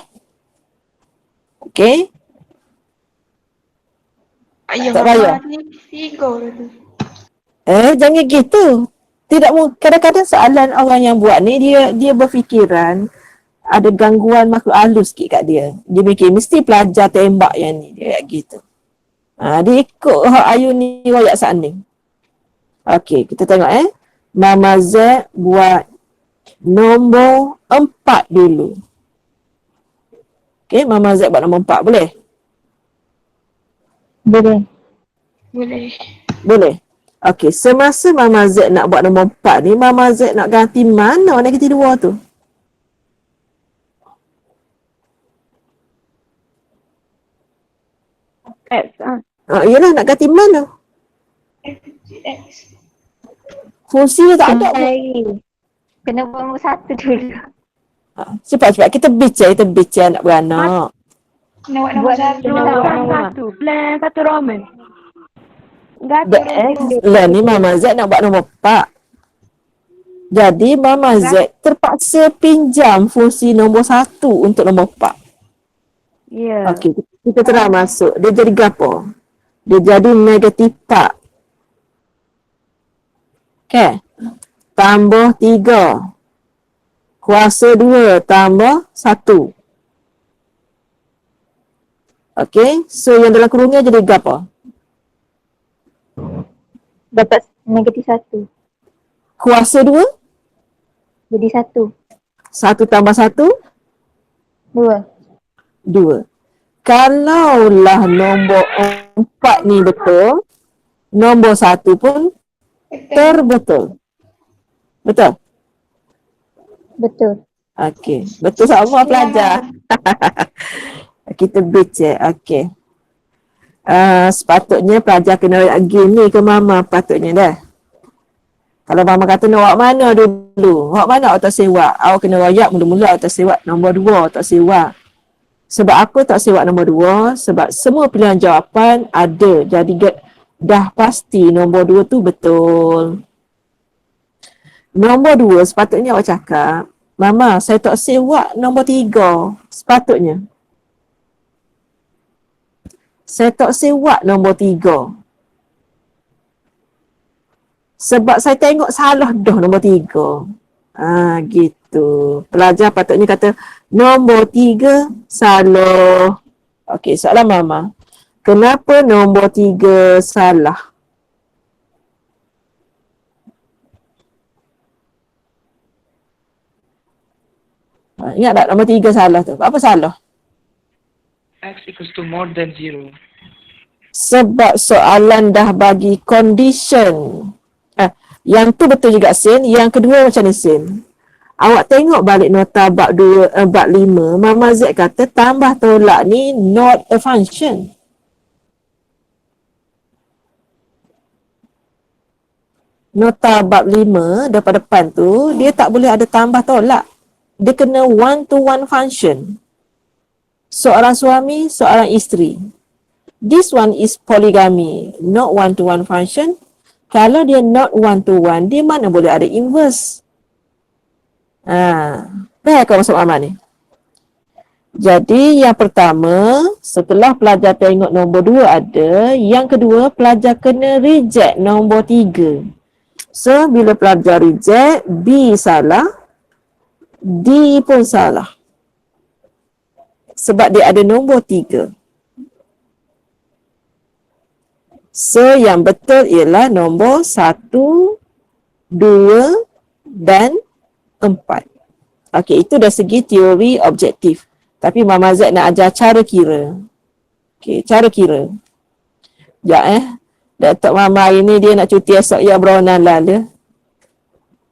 Okey. Tak payah. Ni 3 dah tu. Jangan gitu. Kadang-kadang soalan orang yang buat ni dia berfikiran ada gangguan makhluk halus sikit kat dia. Dia fikir mesti pelajar tembak yang ni. Dia gitu. Dia ikut hak Ayu ni royak sana. Okey, kita tengok Mama Z buat nombor 4 dulu. Okey, Mama Z buat nombor 4 boleh? Boleh. Okey, semasa Mama Z nak buat nombor 4 ni, Mama Z nak ganti mana negatif 2 tu? X. Yelah, nak ganti mana? X. Fungsi dia tak ada. Kena buat nombor 1 dulu. Cepat. Kita bicara nak beranak. Kena buat nombor 1. Plan 1 Roman. The X lah ni Mama Z nak buat nombor 4. Jadi Mama Z terpaksa pinjam fungsi nombor 1 untuk nombor 4. Ya. Okey, kita terang masuk. Dia jadi gapo? Dia jadi negatif 4. Okey. Tambah 3. Kuasa 2 tambah 1. Okey, so yang dalam kurungnya jadi gapo? Dapat negatif 1. Kuasa 2 Jadi 1. 1 tambah 1 2. Kalaulah nombor 4 ni betul, nombor 1 pun terbetul. Betul? Betul. Okey, betul sama pelajar. Kita baca. Okey. Sepatutnya pelajar kena royak game ni ke Mama patutnya dah. Kalau Mama kata nak awak mana dulu? Awak mana awak tak sewak? Awak kena royak mula-mula awak tak sewak nombor 2 awak tak sewak. Sebab aku tak sewak nombor 2 sebab semua pilihan jawapan ada. Jadi dah pasti nombor 2 tu betul. Nombor 2 sepatutnya awak cakap, Mama saya tak sewak nombor 3. Sepatutnya. Saya tak sewak nombor 3. Sebab saya tengok salah dah nombor 3. Gitu. Pelajar patutnya kata nombor 3 salah. Okey, soalan Mama. Kenapa nombor 3 salah? Ingat tak nombor 3 salah tu? Apa salah? X equals to more than 0. Sebab soalan dah bagi condition. Yang tu betul juga Sin. Yang kedua macam ni Sin. Awak tengok balik nota bab 2, bab 5. Mama Z kata tambah tolak ni not a function. Nota bab 5 depan tu, dia tak boleh ada tambah tolak. Dia kena one-to-one function. Seorang suami, seorang isteri. This one is polygamy, not one-to-one function. Kalau dia not one-to-one, dia mana boleh ada inverse. Baik kau masuk Mama ni. Jadi yang pertama, setelah pelajar tengok nombor 2 ada, yang kedua pelajar kena reject nombor 3. So, bila pelajar reject, B salah, D pun salah. Sebab dia ada nombor 3. So, yang betul ialah nombor 1, 2 dan 4. Okey, itu dari segi teori objektif. Tapi Mama Z nak ajar cara kira. Okey, cara kira. Sekejap Datuk Mama hari ni dia nak cuti esok ya beronan lah dia.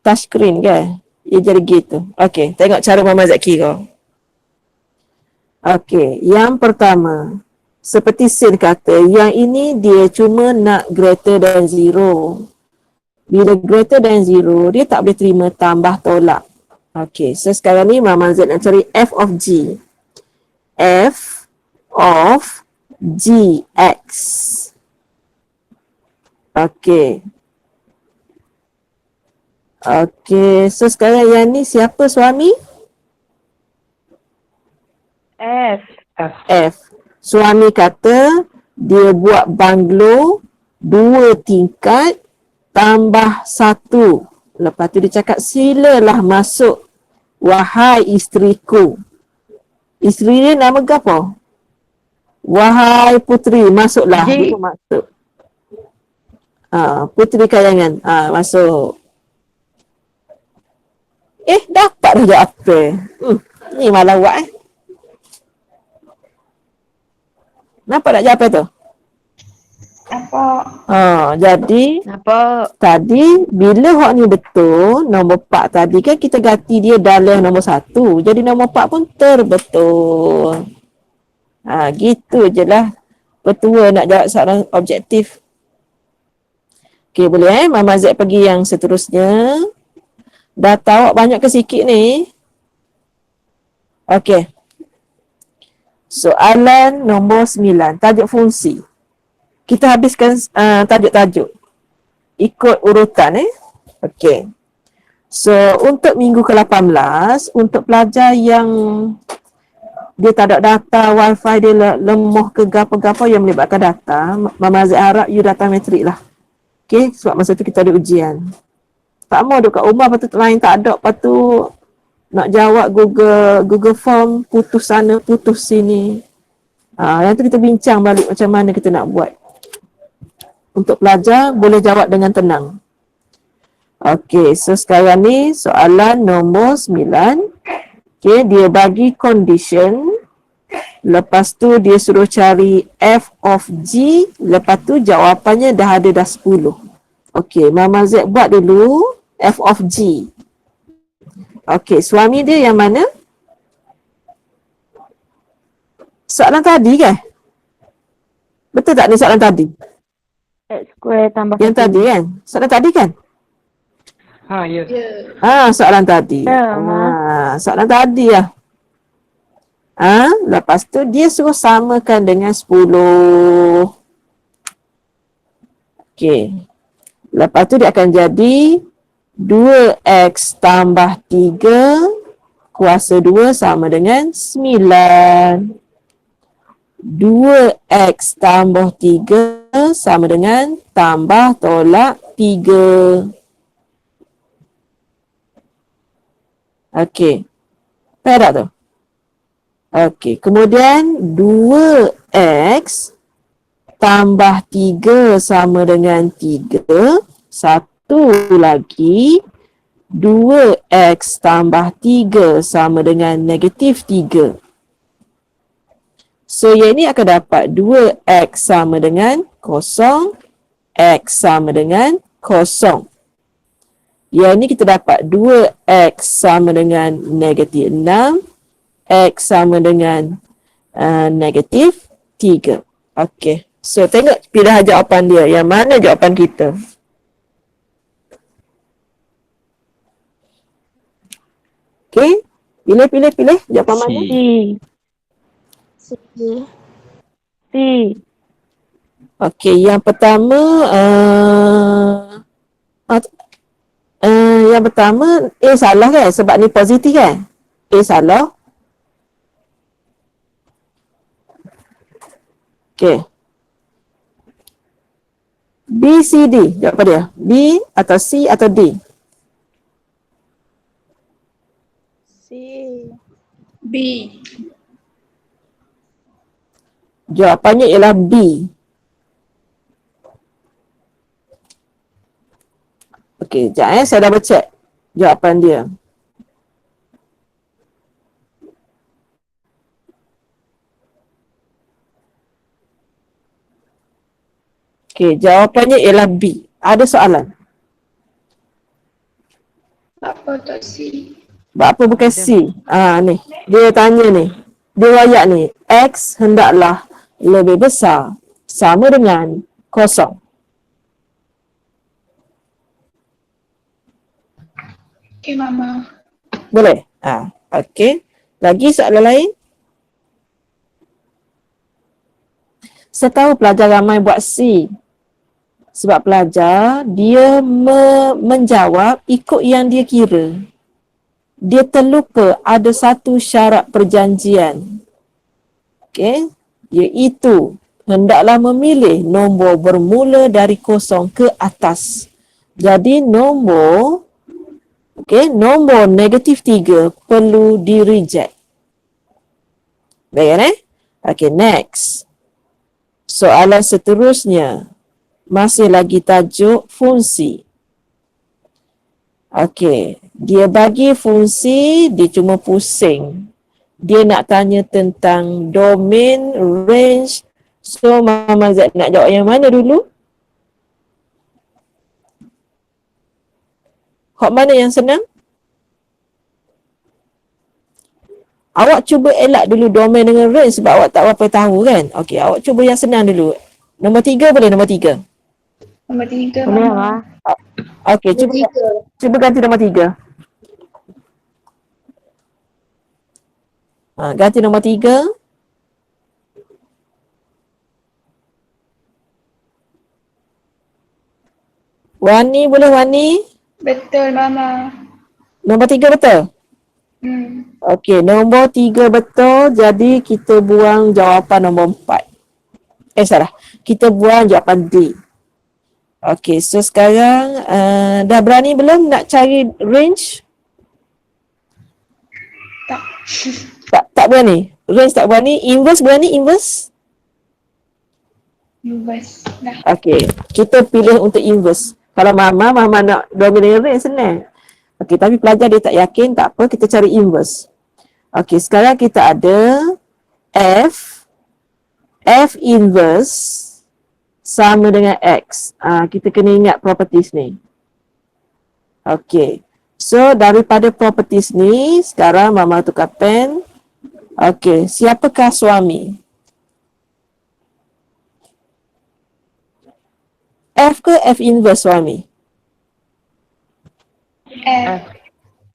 Touchscreen kan? Dia jadi gitu. Okey, tengok cara Mama Z kira. Okey, yang pertama. Seperti Sin kata, yang ini dia cuma nak greater than 0. Bila greater than 0, dia tak boleh terima tambah tolak. Okey, so sekarang ni Mama Z nak cari f of g. F of gx. Okey. Okey, so sekarang yang ni siapa suami? F. F. Suami kata dia buat banglo 2 tingkat tambah 1. Lepas tu dia cakap silalah masuk wahai isteriku. Isteri dia nama apa? Wahai puteri, masuklah. Dia pun masuk. Puteri Kayangan. Masuk. Dapat dah jawapan. Ni malah buat Nampak tak jawapan tu? Nampak. Jadi Nampak. tadi bila hak ni betul, nombor 4 tadi kan kita ganti dia dalam nombor 1. Jadi nombor 4 pun terbetul. Gitu je lah. Petua nak jawab soalan objektif. Okey, boleh Mama Z pergi yang seterusnya. Data awak banyak ke sikit ni? Okey. Soalan nombor 9, tajuk fungsi. Kita habiskan tajuk-tajuk. Ikut urutan Okey. So, untuk minggu ke-18, untuk pelajar yang dia tak ada data, wifi dia lemah ke gapo-gapo yang melibatkan data, Mama Z harap you data metrik lah. Okey, sebab masa tu kita ada ujian. Tak mau duduk kat rumah, lepas tu lain tak ada, lepas tu nak jawab Google Form, putus sana, putus sini. Yang tu kita bincang balik macam mana kita nak buat. Untuk pelajar boleh jawab dengan tenang. Okey, so sekarang ni soalan nombor 9. Okey, dia bagi condition. Lepas tu dia suruh cari f of g. Lepas tu jawapannya dah ada dah 10. Okey, Mama Z buat dulu f of g. Okey, suami dia yang mana? Soalan tadi kan? Betul tak ni soalan tadi? X square tambah Yang tadi kan? Soalan tadi kan? Yes. Soalan tadi. Soalan tadi lah. Lepas tu dia suruh samakan dengan 10. Okey. Lepas tu dia akan jadi 2x tambah 3 kuasa 2 sama dengan 9. 2x tambah 3 sama dengan tambah tolak 3. Okey. Perak tu? Okey. Kemudian 2x tambah 3 sama dengan 3. Satu lagi. 2x tambah 3 sama dengan negatif 3. So, yang ini akan dapat 2x sama dengan 0. X sama dengan 0. Yang ini kita dapat 2x sama dengan negatif 6. X sama dengan negatif 3. Okey. So, tengok pilihan jawapan dia. Yang mana jawapan kita? Okey. Pilih jawapan mana? C. Okey, yang pertama yang pertama A salah kan sebab ni positif kan? A salah. Okey. B, C, D. Jawapan dia. B atau C atau D? C. B. Jawapannya ialah B. Okey, sekejap saya double check jawapan dia. Okey, jawapannya ialah B. Ada soalan? Apa tak C? Sebab apa bukan C? Ni. Dia tanya ni. Dia wayak ni. X hendaklah lebih besar sama dengan kosong. Okay, Mama. Boleh? Okey. Lagi soalan lain? Saya tahu pelajar ramai buat C. Sebab pelajar, dia menjawab ikut yang dia kira. Dia terlupa ada satu syarat perjanjian. Okey, iaitu hendaklah memilih nombor bermula dari kosong ke atas. Jadi nombor negatif 3 perlu di-reject. Baik kan Okey, next. Soalan seterusnya. Masih lagi tajuk fungsi. Okey, dia bagi fungsi, dia cuma pusing. Dia nak tanya tentang domain, range. So, Mama Z nak jawab yang mana dulu? Hak mana yang senang? Awak cuba elak dulu domain dengan range sebab awak tak apa tahu kan? Okey, awak cuba yang senang dulu. Nombor 3 boleh nombor 3? Nombor 3, Boleh Mama. lah. Okey, cuba ganti nombor 3. Ganti nombor 3. Wani boleh Wani? Betul, Mama. Nombor 3 betul? Okey, nombor 3 betul. Jadi kita buang jawapan nombor 4. Salah. Kita buang jawapan D. Okey, so sekarang dah berani belum nak cari range? Tak berani. Range tak berani. Inverse berani inverse? Inverse. Dah. Okey, kita pilih untuk inverse. Kalau Mama nak dominant range senang. Okey, tapi pelajar dia tak yakin, tak apa, kita cari inverse. Okey, sekarang kita ada F inverse sama dengan X. Kita kena ingat properties ni. Okey. So, daripada properties ni, sekarang Mama tukar pen. Okey, siapakah suami? F ke F inverse suami? F.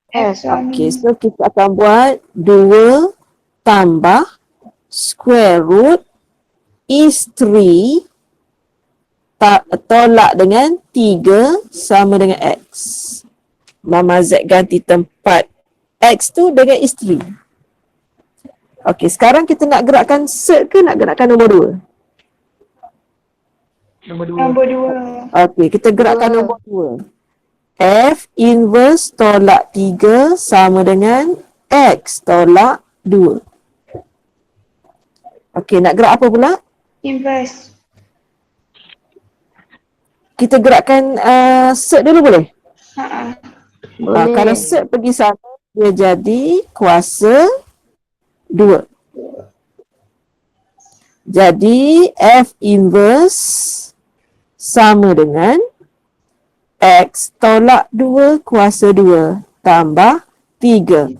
F suami. Okey, so kita akan buat 2 tambah square root isteri tolak dengan 3 sama dengan X. Mama Z ganti tempat X tu dengan isteri. Okey, sekarang kita nak gerakkan set ke nak gerakkan nombor 2? Nombor 2. Nombor 2. Okey, kita gerakkan nombor 2. F inverse tolak 3 sama dengan X tolak 2. Okey, nak gerak apa pula? Inverse. Kita gerakkan set dulu boleh? Boleh. Kalau set pergi sana, dia jadi kuasa 2. Jadi F inverse sama dengan X tolak 2 kuasa 2 tambah 3.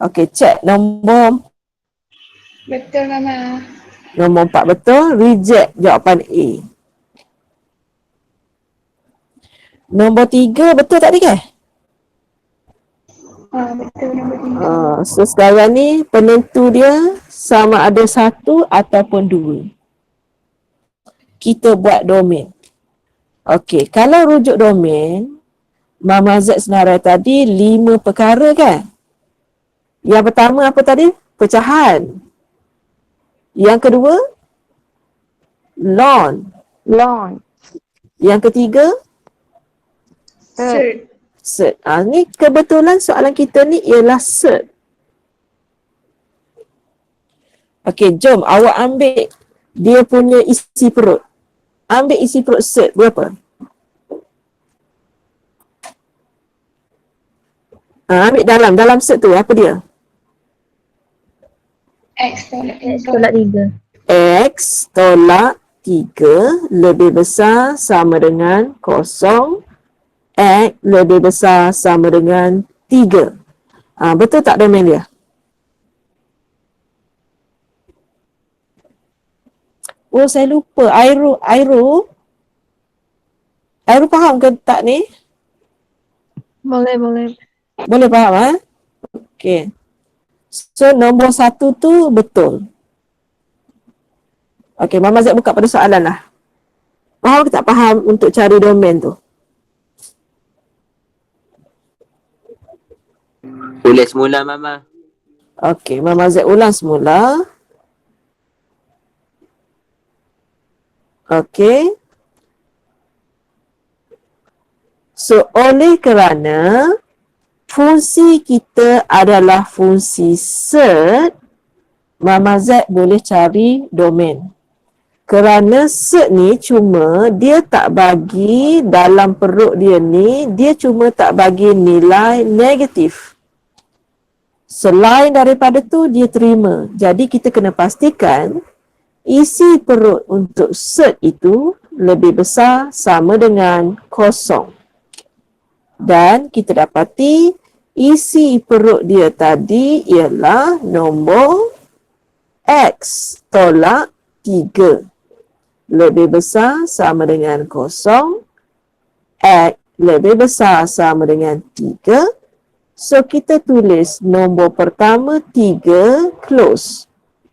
Okey, cek nombor Betul, Mama. nombor 4 betul, reject jawapan A. Nombor 3 betul tak ke? Betul nombor 3. So sekarang ni penentu dia sama ada 1 ataupun 2. Kita buat domain. Okey, kalau rujuk domain, Mama Z senarai tadi 5 perkara kan? Yang pertama apa tadi? Pecahan. Yang kedua, lawn. Lawn. Yang ketiga, Cert. cert. Ni kebetulan soalan kita ni ialah cert. Okey, jom awak ambil dia punya isi perut. Ambil isi perut cert berapa? Ambil dalam cert tu apa dia? X tolak X 3. tolak 3. X tolak 3 lebih besar sama dengan kosong. X lebih besar sama dengan 3. Betul tak domain dia? Oh, saya lupa. Airo faham ke tak ni? Boleh. Boleh faham Okey. So nombor 1 tu betul. Okey, Mama Z buka pada soalan lah. Faham ke tak faham untuk cari domain tu? Tulis semula Mama. Okey, Mama Z ulang semula. Okey. So, oleh kerana fungsi kita adalah fungsi cert, Mama Z boleh cari domain. Kerana cert ni cuma dia tak bagi dalam perut dia ni, dia cuma tak bagi nilai negatif. Selain daripada tu dia terima. Jadi kita kena pastikan isi perut untuk cert itu lebih besar sama dengan kosong. Dan kita dapati isi perut dia tadi ialah nombor X tolak 3. Lebih besar sama dengan kosong. X lebih besar sama dengan 3. So kita tulis nombor pertama 3 close.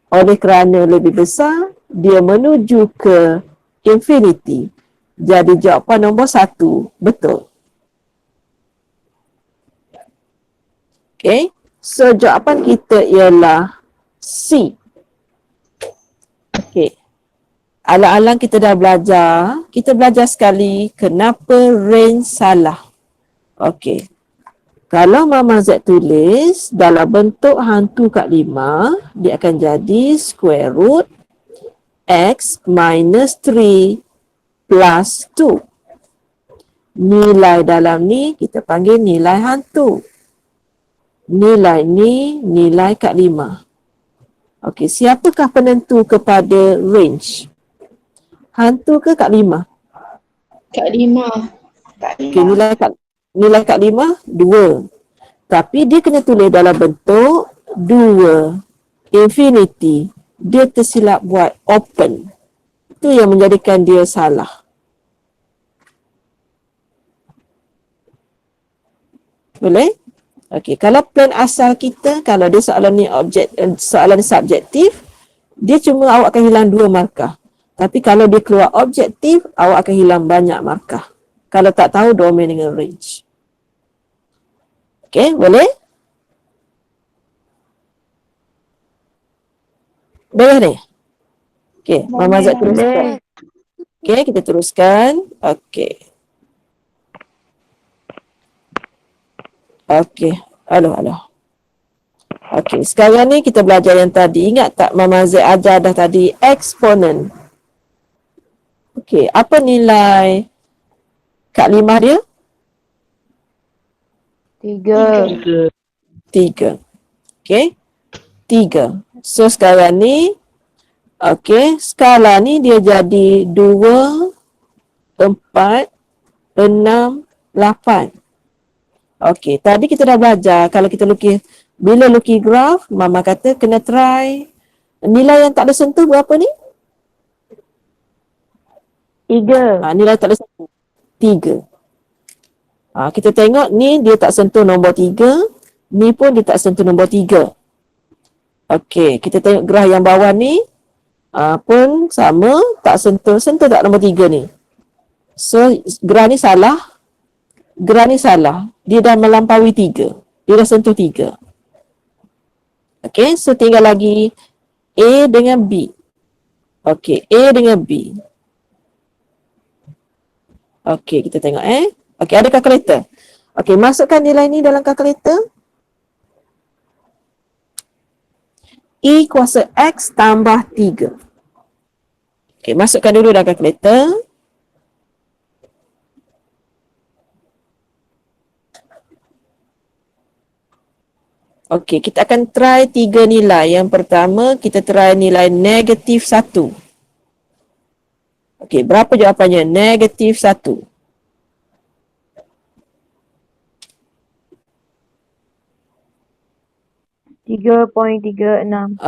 Oleh kerana lebih besar, dia menuju ke infinity. Jadi jawapan nombor 1 betul. Okay. So jawapan kita ialah C. Okay. Alang-alang kita dah belajar. Kita belajar sekali kenapa range salah. Okay. Kalau Mama Z tulis dalam bentuk hantu kat 5, dia akan jadi square root X minus 3 plus 2. Nilai dalam ni kita panggil nilai hantu. Nilai ni nilai kat 5. Okey, siapakah penentu kepada range? Hantu ke kat 5? Kat 5. Kat 5. Okey, nilai kat 5, 2. Tapi dia kena tulis dalam bentuk 2 infinity. Dia tersilap buat open. Itu yang menjadikan dia salah. Boleh? Okey, kalau plan asal kita, kalau dia soalan ni soalan subjektif, dia cuma awak akan hilang 2 markah. Tapi kalau dia keluar objektif, awak akan hilang banyak markah. Kalau tak tahu domain dengan range. Okey, boleh? Boleh ni? Okey, Mama Zat teruskan. Okey, kita teruskan. Okey. Okey. Aloh. Okey, sekarang ni kita belajar yang tadi. Ingat tak Mama Z ajar dah tadi eksponen. Okey, apa nilai kat 5 dia? 3. 3. Okey. 3. So sekarang ni skala ni dia jadi 2, 4, 6, 8. Okey, tadi kita dah belajar kalau kita bila lukis graf, Mama kata kena try nilai yang tak ada sentuh berapa ni? 3. Nilai tak ada sentuh. 3. Kita tengok ni dia tak sentuh nombor 3, ni pun dia tak sentuh nombor 3. Okey, kita tengok graf yang bawah ni pun sama, tak sentuh tak nombor 3 ni. So graf ni salah. Graf ni salah. Dia dah melampaui 3. Dia dah sentuh 3. Okey, so tinggal lagi A dengan B. Okey, A dengan B. Okey, kita tengok Okey, ada kalkulator. Okey, masukkan nilai ni dalam kalkulator. E kuasa X tambah 3. Okey, masukkan dulu dalam kalkulator. Okey, kita akan try 3 nilai. Yang pertama, kita try nilai negatif 1. Okey, berapa jawapannya? Negatif 1. .36.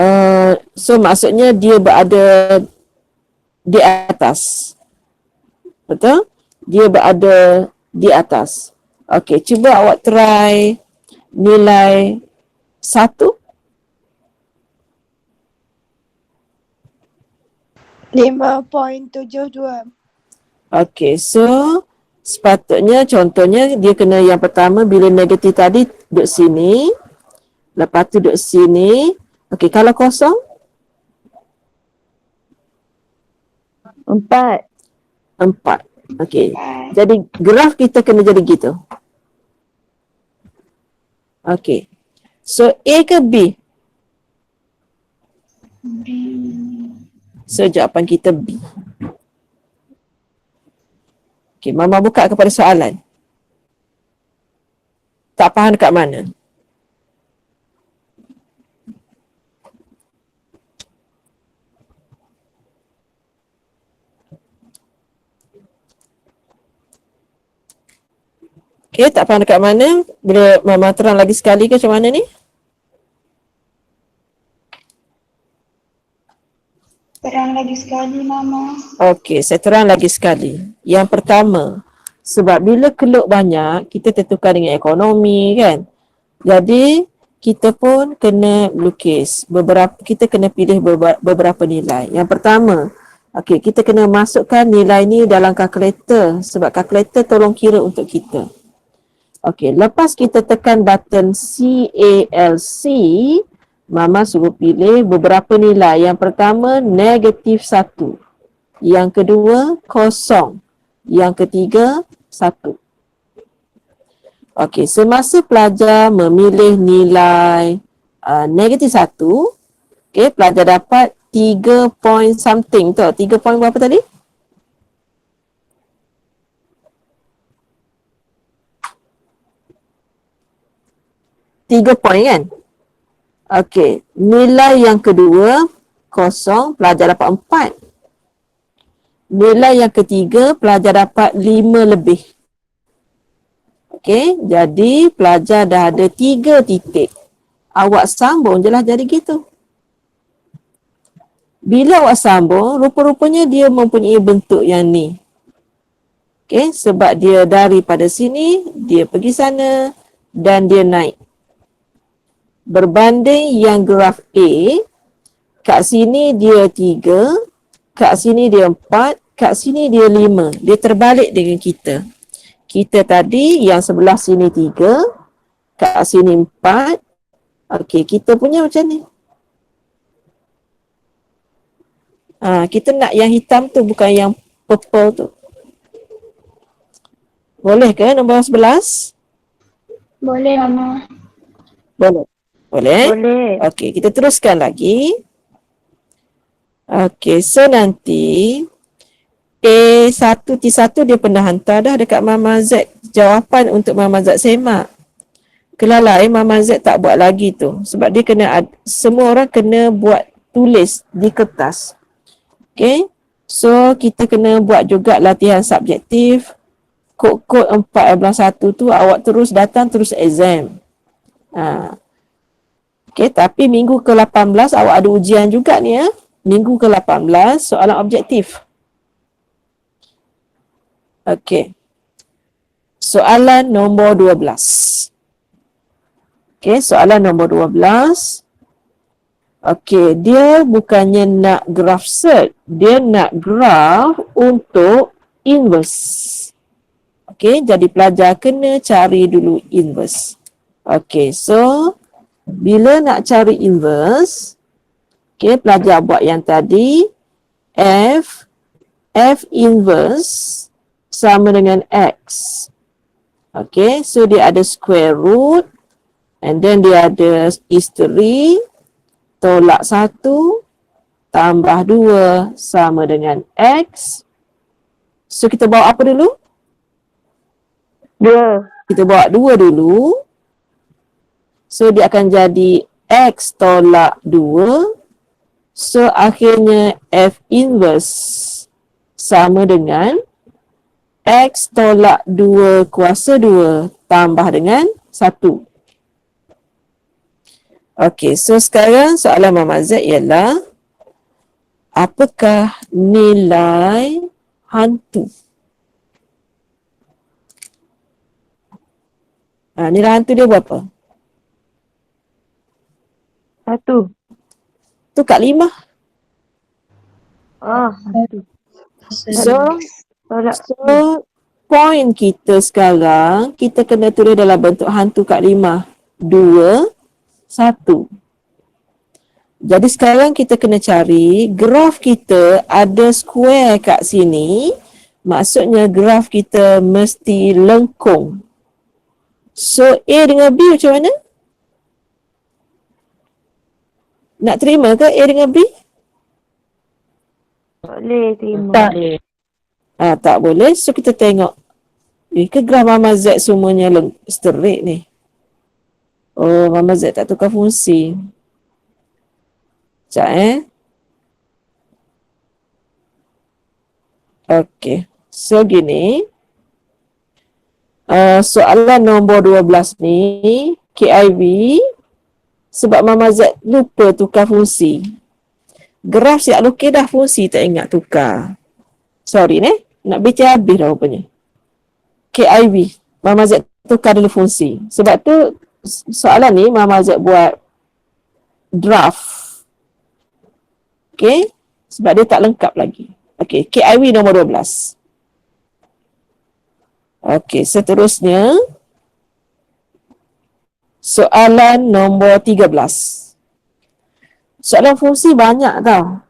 So maksudnya dia berada di atas. Betul? Dia berada di atas. Okey, cuba awak try nilai 1. 5.72. Okey, so sepatutnya contohnya dia kena yang pertama bila negatif tadi duduk sini. Lepas tu duduk sini. Okey, kalau kosong? 4. 4. Okey. Jadi graf kita kena jadi gitu. Okey. So A ke B? So jawapan kita B. Okey, Mama buka kepada soalan. Tak faham dekat mana? Okey, tak faham dekat mana? Bila Mama terang lagi sekali ke macam mana ni? Terang lagi sekali, Mama. Okey, saya terang lagi sekali. Yang pertama, sebab bila keluk banyak, kita tentukan dengan ekonomi kan. Jadi, kita pun kena lukis. Kita kena pilih beberapa nilai. Yang pertama, okey, kita kena masukkan nilai ni dalam kalkulator sebab kalkulator tolong kira untuk kita. Okey, lepas kita tekan button CALC, Mama suruh pilih beberapa nilai. Yang pertama, negatif 1. Yang kedua, kosong. Yang ketiga, 1. Okey, semasa pelajar memilih nilai negatif 1, okey, pelajar dapat 3 point something tu. 3 point berapa tadi? Tiga point kan? Okey, nilai yang kedua, kosong, pelajar dapat 4. Nilai yang ketiga, pelajar dapat 5 lebih. Okey, jadi pelajar dah ada 3 titik. Awak sambung je lah jadi gitu. Bila awak sambung, rupa-rupanya dia mempunyai bentuk yang ni. Okey, sebab dia daripada sini, dia pergi sana dan dia naik. Berbanding yang graf A, kat sini dia 3, kat sini dia 4, kat sini dia 5. Dia terbalik dengan kita. Kita tadi yang sebelah sini 3, kat sini 4. Okey, kita punya macam ni. Kita nak yang hitam tu bukan yang purple tu. Boleh ke nombor 11? Boleh, Mama. Boleh. Boleh? Boleh. Okey, kita teruskan lagi. Okey, so nanti A1T1 dia pernah hantar dah dekat Mama Z. Jawapan untuk Mama Z semak. Kelalai Mama Z tak buat lagi tu. Sebab dia kena, semua orang kena buat tulis di kertas. Okey, so kita kena buat juga latihan subjektif. Kod-kod 4/1 tu awak terus datang terus exam. Okey, tapi minggu ke-18 awak ada ujian juga ni ya. Minggu ke-18 soalan objektif. Okey. Soalan nombor 12. Okey, soalan nombor 12. Okey, dia bukannya nak graf set, dia nak graf untuk inverse. Okey, jadi pelajar kena cari dulu inverse. Okey, so bila nak cari inverse, okey, pelajar buat yang tadi, F inverse sama dengan X. Okay, so dia ada square root and then dia ada isteri, tolak 1 tambah 2 sama dengan X. So kita bawa apa dulu? 2. Kita bawa 2 dulu. So dia akan jadi X tolak 2. So akhirnya F inverse sama dengan X tolak 2 kuasa 2 tambah dengan 1. Okey, so sekarang soalan Mama Z ialah apakah nilai hantu? Nilai hantu dia berapa? 1. Tu kat 5. Oh, 1. So point kita sekarang, kita kena tulis dalam bentuk hantu kat 5. 2, 1. Jadi sekarang kita kena cari graf kita ada square kat sini. Maksudnya graf kita mesti lengkung. So A dengan B macam mana? Nak terima ke A dengan B? Boleh terima. Tak. Tak boleh. So kita tengok. Ke graf Mama Z semuanya straight ni? Oh, Mama Z tak tukar fungsi. Sekejap Okey. So gini. Soalan nombor 12 ni, KIV, sebab Mama Z lupa tukar fungsi. Graf siap lukis dah, fungsi tak ingat tukar. Sorry ni, nak baca habis dah rupanya. KIV, Mama Z tukar dulu fungsi. Sebab tu soalan ni Mama Z buat draft. Okay, sebab dia tak lengkap lagi. Okay, KIV nombor 12. Okey, seterusnya soalan nombor 13. Soalan fungsi banyak tau.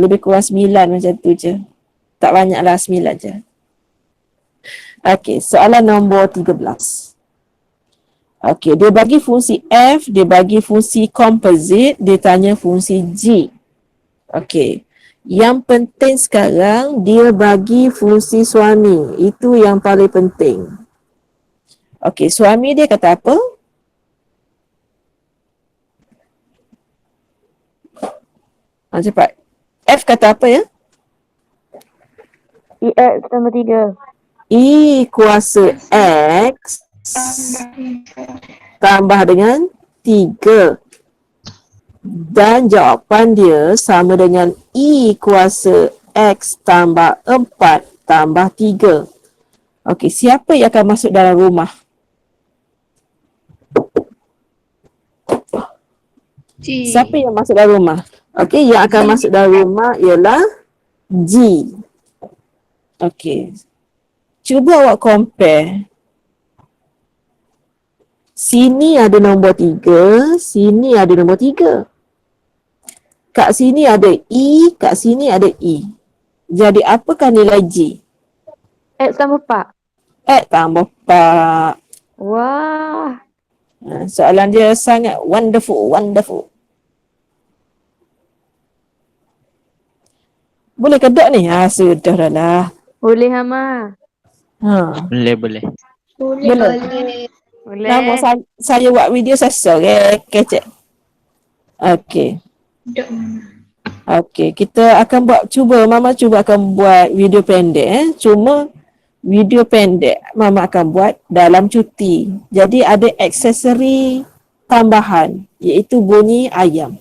Lebih kurang 9 macam tu je. Tak banyaklah 9 je. Okey, soalan nombor 13. Okey, dia bagi fungsi F, dia bagi fungsi composite, dia tanya fungsi G. Okey. Yang penting sekarang dia bagi fungsi suami. Itu yang paling penting. Okey, suami dia kata apa? Cepat. F kata apa ya? X tambah 3. E kuasa X tambah dengan 3. Dan jawapan dia sama dengan E kuasa X tambah 4 tambah 3. Okey, siapa yang akan masuk dalam rumah? G. Siapa yang masuk dalam rumah? Okey, yang akan masuk dalam rumah ialah G. Okey. Cuba awak compare. Sini ada nombor 3, sini ada nombor 3. Kat sini ada E, kat sini ada E. Jadi apakah nilai G? X tambah 4. X tambah 4. Wah. Soalan dia sangat wonderful. Boleh ke tak ni? Sudah dah lah. Boleh Hama. Boleh. Boleh. Boleh. Lama saya buat video saya kecek. Okey. Okey, kita akan Mama cuba akan buat video pendek Cuma video pendek Mama akan buat dalam cuti. Jadi ada aksesori tambahan iaitu bunyi ayam.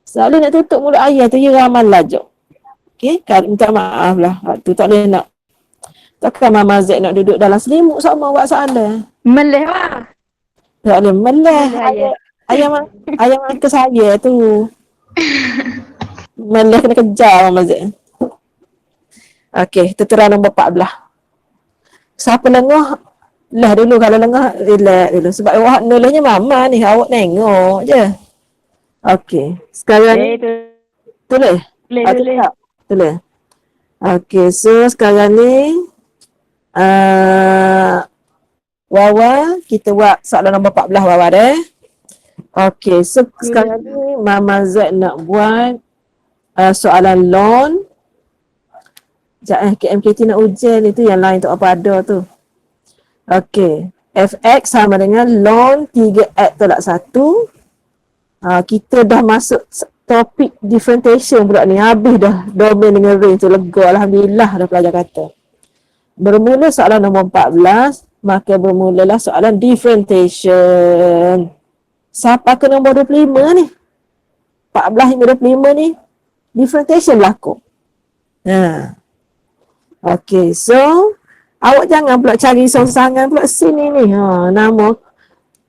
Selalu nak tutup mulut ayam tu ia ramal lajuk. Okey, minta maaf lah. Tu tak boleh nak. Takkan Mama Z nak duduk dalam selimut sama buat soalan. Meleh lah. Tak boleh meleh. Meleh Ayam ke saya tu. Meleh kena kejar Mama Z. Okey, tertera nombor 14. Siapa lengah? Lah dulu kalau lengah, relax dulu. Sebab awak nulisnya Mama ni, awak tengok je. Okey, sekarang ni tulis. Tulis. Tulis. Okey, so sekarang ni Wawa, kita buat soalan nombor 14 Wawa deh. Okey, so sekarang ni Mama Z nak buat soalan loan. KMKT nak ujian itu yang lain tu apa ada tu. Okey, fx sama dengan ln 3x tolak 1. Kita dah masuk topik differentiation pula ni. Habis dah domain dengan range tu, lega alhamdulillah dah pelajar kata. Bermula soalan nombor 14, maka bermulalah soalan differentiation. Siapa ke nombor 25 ni? 14 hingga 25 ni differentiation berlaku. Okey, so awak jangan pula cari songsangan pula sini ni. Nama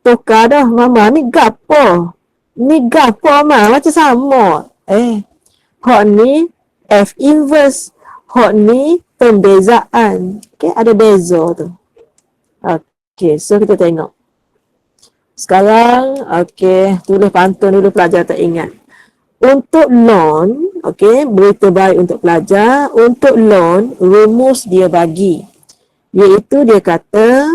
tukar dah. Mama ni gapo? Ni gapo mama macam sama. Hok ni F inverse. Hok ni pembezaan. Okey, ada beza tu. Okey, so kita tengok. Sekarang, okey, tulis pantun dulu pelajar tak ingat. Untuk loan, okey, berita baik untuk pelajar. Untuk loan, rumus dia bagi. Iaitu dia kata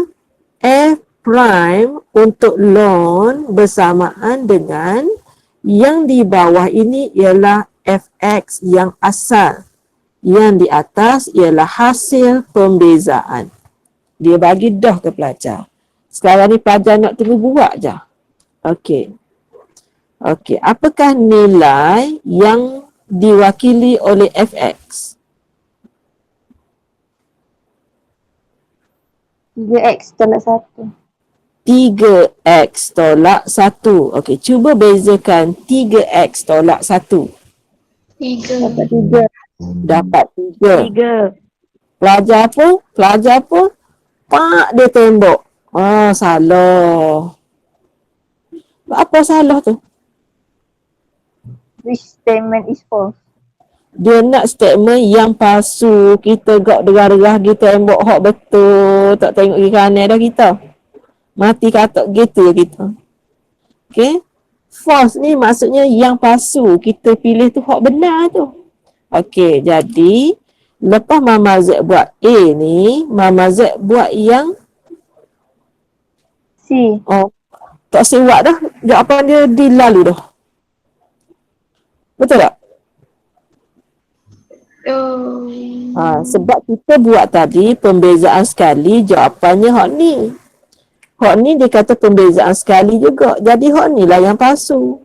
F prime untuk loan bersamaan dengan yang di bawah ini ialah fx yang asal. Yang di atas ialah hasil pembezaan. Dia bagi dah ke pelajar. Sekarang ni pelajar nak tunggu buat je. Okey. Okey, apakah nilai yang diwakili oleh fx? 3x tolak 1. 3x tolak 1. Okey, cuba bezakan 3x tolak 1. 3. Dapat 3. Dapat 3. 3. Pelajar apa? Pelajar apa? Pak dia tembok. Salah. Apa salah tu? Which statement is false? Dia nak statement yang palsu. Kita gak derah-derah kita tembok hak betul. Tak tengok kiri kanan dah kita. Mati katak gitu kita. Okay. False ni maksudnya yang palsu. Kita pilih tu hak benar tu. Okay, jadi lepas Mama Z buat A ni, Mama Z buat yang C. tak siwak dah. Jawapan dia dilalu dah. Betul tak? Sebab kita buat tadi pembezaan sekali, jawapannya hak ni. Hak ni dia kata pembezaan sekali juga. Jadi hak ni lah yang palsu.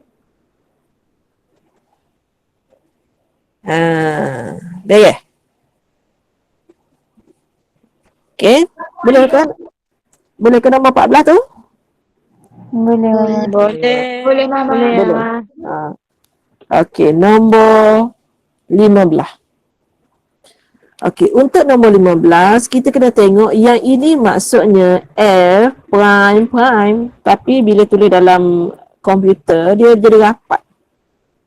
Dah ya? Okey. Boleh kan? Boleh ke nombor 14 tu? Boleh, Mama. Boleh Mama. Boleh. Okey, nombor 15. Okey, untuk nombor 15, kita kena tengok yang ini maksudnya F prime. Tapi bila tulis dalam komputer, dia jadi rapat.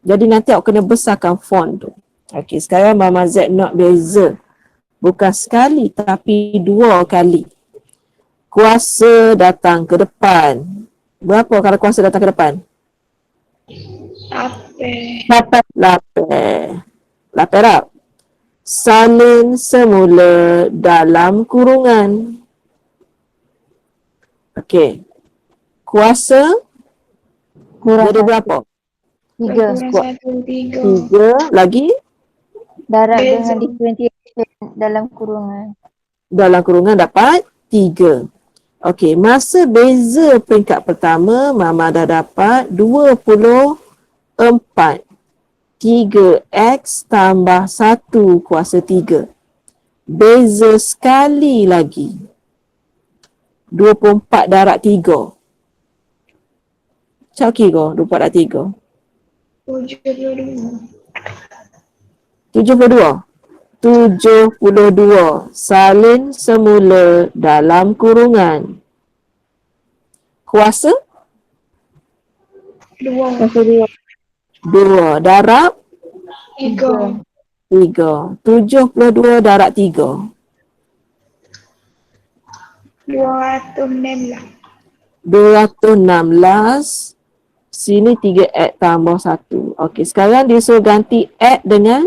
Jadi nanti awak kena besarkan font tu. Okey, sekarang Mama Z nak beza. Bukan sekali, tapi 2 kali. Kuasa datang ke depan. Berapa kalau kuasa datang ke depan? Lapar. Lapar. Salin semula dalam kurungan. Okey. Kuasa Kurang jadi berapa? 3. 3 lagi Darab dengan differentiation dalam kurungan. dalam kurungan dapat 3. Okey, masa beza peringkat pertama, Mama dah dapat 24. 3x tambah 1 kuasa 3. Beza sekali lagi. 24 darab 3. Cak kira 24 darab 3. 72. 72 salin semula dalam kurungan. Kuasa? 2. 2 darab 3. 3. 72 darab 3. 216. 216. Sini 3x tambah 1. Okey, sekarang dia suruh ganti x dengan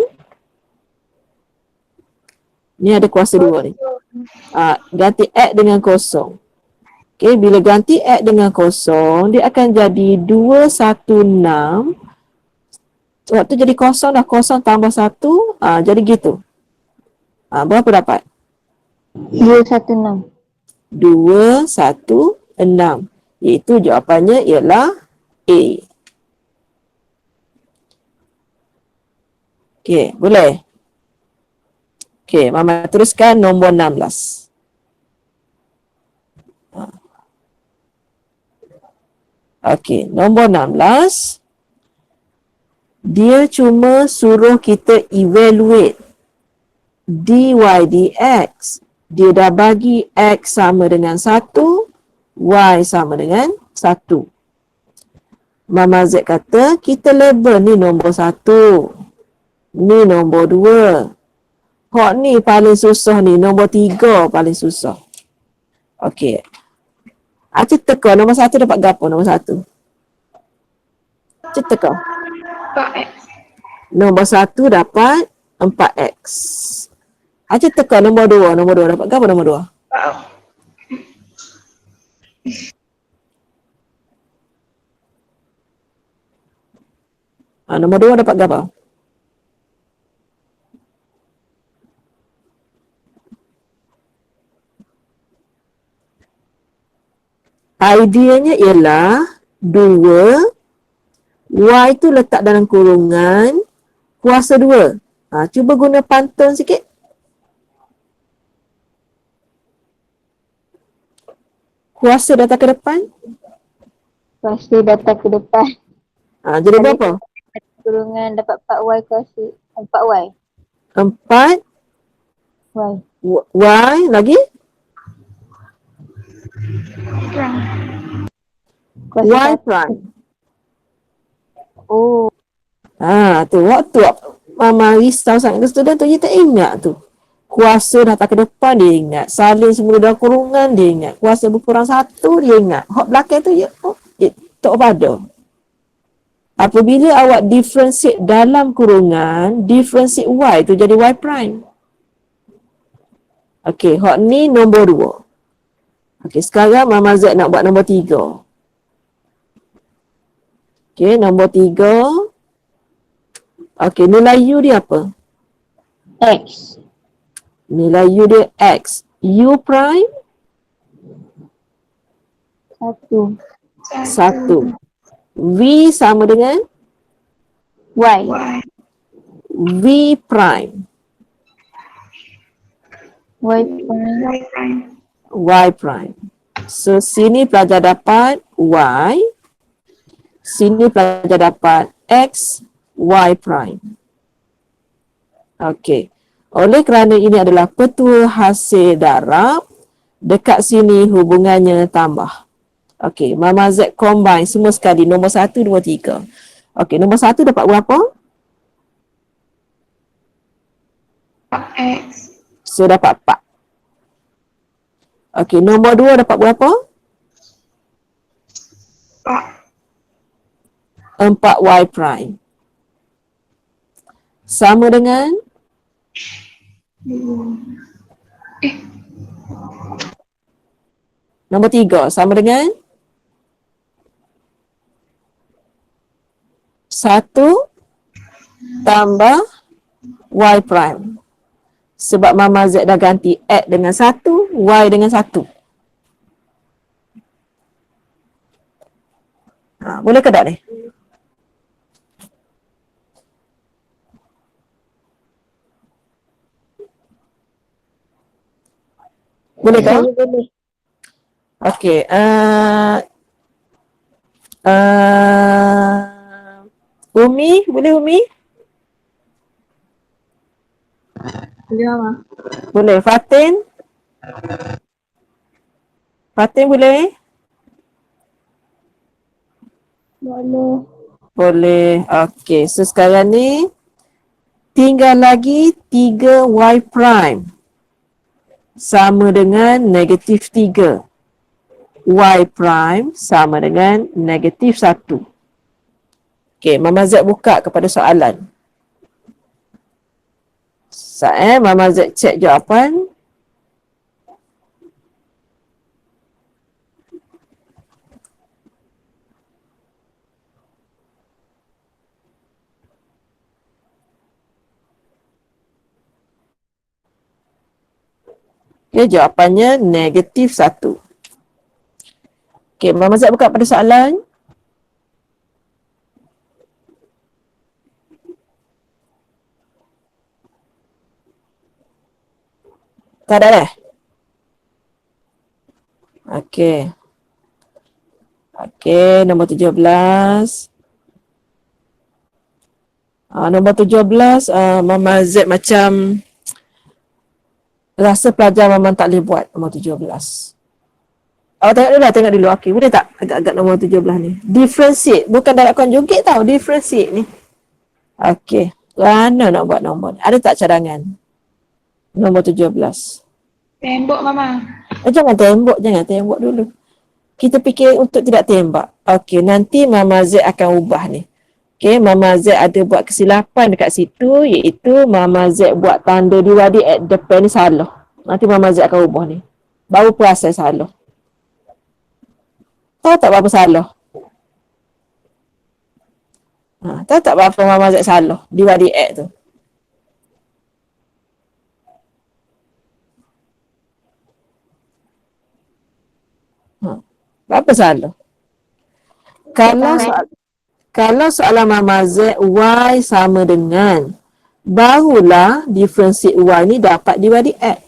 ni ada kuasa 2 ni. Ganti X dengan kosong. Okey, bila ganti X dengan kosong, dia akan jadi 216. Waktu jadi kosong dah, kosong tambah 1, jadi gitu. Berapa dapat? 216. 216. Iaitu jawapannya ialah A. Okey, boleh? Okey, Mama teruskan nombor 16. Okey, nombor 16. Dia cuma suruh kita evaluate dy dx. Dia dah bagi x sama dengan 1, y sama dengan 1. Mama Z kata kita label ni nombor 1. Ni nombor 2. Hak ni paling susah ni, nombor 3 paling susah. Okey. Acik teka nombor 1 dapat gapo nombor 1? Acik teka. 4X. Nombor 1 dapat 4x. Acik teka nombor 2. Nombor 2 dapat gapo nombor 2? Nombor 2 dapat gapo? Ideanya ialah 2, y tu letak dalam kurungan, kuasa 2. Cuba guna pantun sikit. Kuasa datang ke depan. Kuasa datang ke depan. Jadi berapa? Kurungan dapat 4Y kuasa. 4Y. 4 Y. y lagi Kuasa y prime. Oh. Tu waktu Mama risau sangat student tu, dia tak ingat tu. Kuasa datang ke depan dia ingat. Salin semula dalam kurungan dia ingat. Kuasa berkurang 1 dia ingat. Hak belakang tu dia tak pada. Apabila awak differentiate dalam kurungan, differentiate y tu jadi y prime. Okey, hak ni nombor 2. Okey, sekarang Mama Z nak buat nombor 3. Okey, nombor 3. Okey, nilai U dia apa? X. Nilai U dia X. U prime 1. 1. V sama dengan Y. V prime. Y prime. Y prime. So, sini pelajar dapat Y. Sini pelajar dapat X, Y prime. Okey. Oleh kerana ini adalah petua hasil darab, dekat sini hubungannya tambah. Okey, Mama Z combine semua sekali. Nombor 1, 2, 3. Okey, nombor 1 dapat berapa? 4X. So, dapat 4. Okey, nombor 2 dapat berapa? 4y prime. Sama dengan nombor 3 sama dengan 1 tambah y prime. Sebab Mama Z dah ganti X dengan 1, Y dengan 1. Boleh ke tak ni? Boleh ke? Boleh. Okey. Umi, boleh Umi? Boleh Mama. Boleh. Fatin? Fatin boleh? Boleh. Boleh. Okey. So sekarang ni tinggal lagi 3y prime sama dengan negatif 3. Y prime sama dengan negatif 1. Okey, Mama Z buka kepada soalan. Mama Z cek jawapan. Okay, jawapannya negatif 1. Okay, Mama Zat buka pada soalan. Tak ada dah? Okay. Okay, nombor 17. Nombor 17, Mama Z macam rasa pelajar Mama tak boleh buat nombor 17. Tengok dulu. Okay, boleh tak agak-agak nombor 17 ni? Differentiate. Bukan darab conjugate tau. Differentiate ni. Okay. Mana nak buat nombor ni? Ada tak cadangan? Nombor 17. Tembok Mama. Jangan tembok dulu. Kita fikir untuk tidak tembak. Okay, nanti Mama Z akan ubah ni. Okay, Mama Z ada buat kesilapan dekat situ, iaitu Mama Z buat tanda diwadi at depan ni salah. Nanti Mama Z akan ubah ni. Baru perasan salah. Tahu tak berapa salah? Tahu tak berapa Mama Z salah diwadi at tu? Berapa salah? Kalau soalan Mama Z Y sama dengan, barulah differentiate Y ni dapat diwadi X.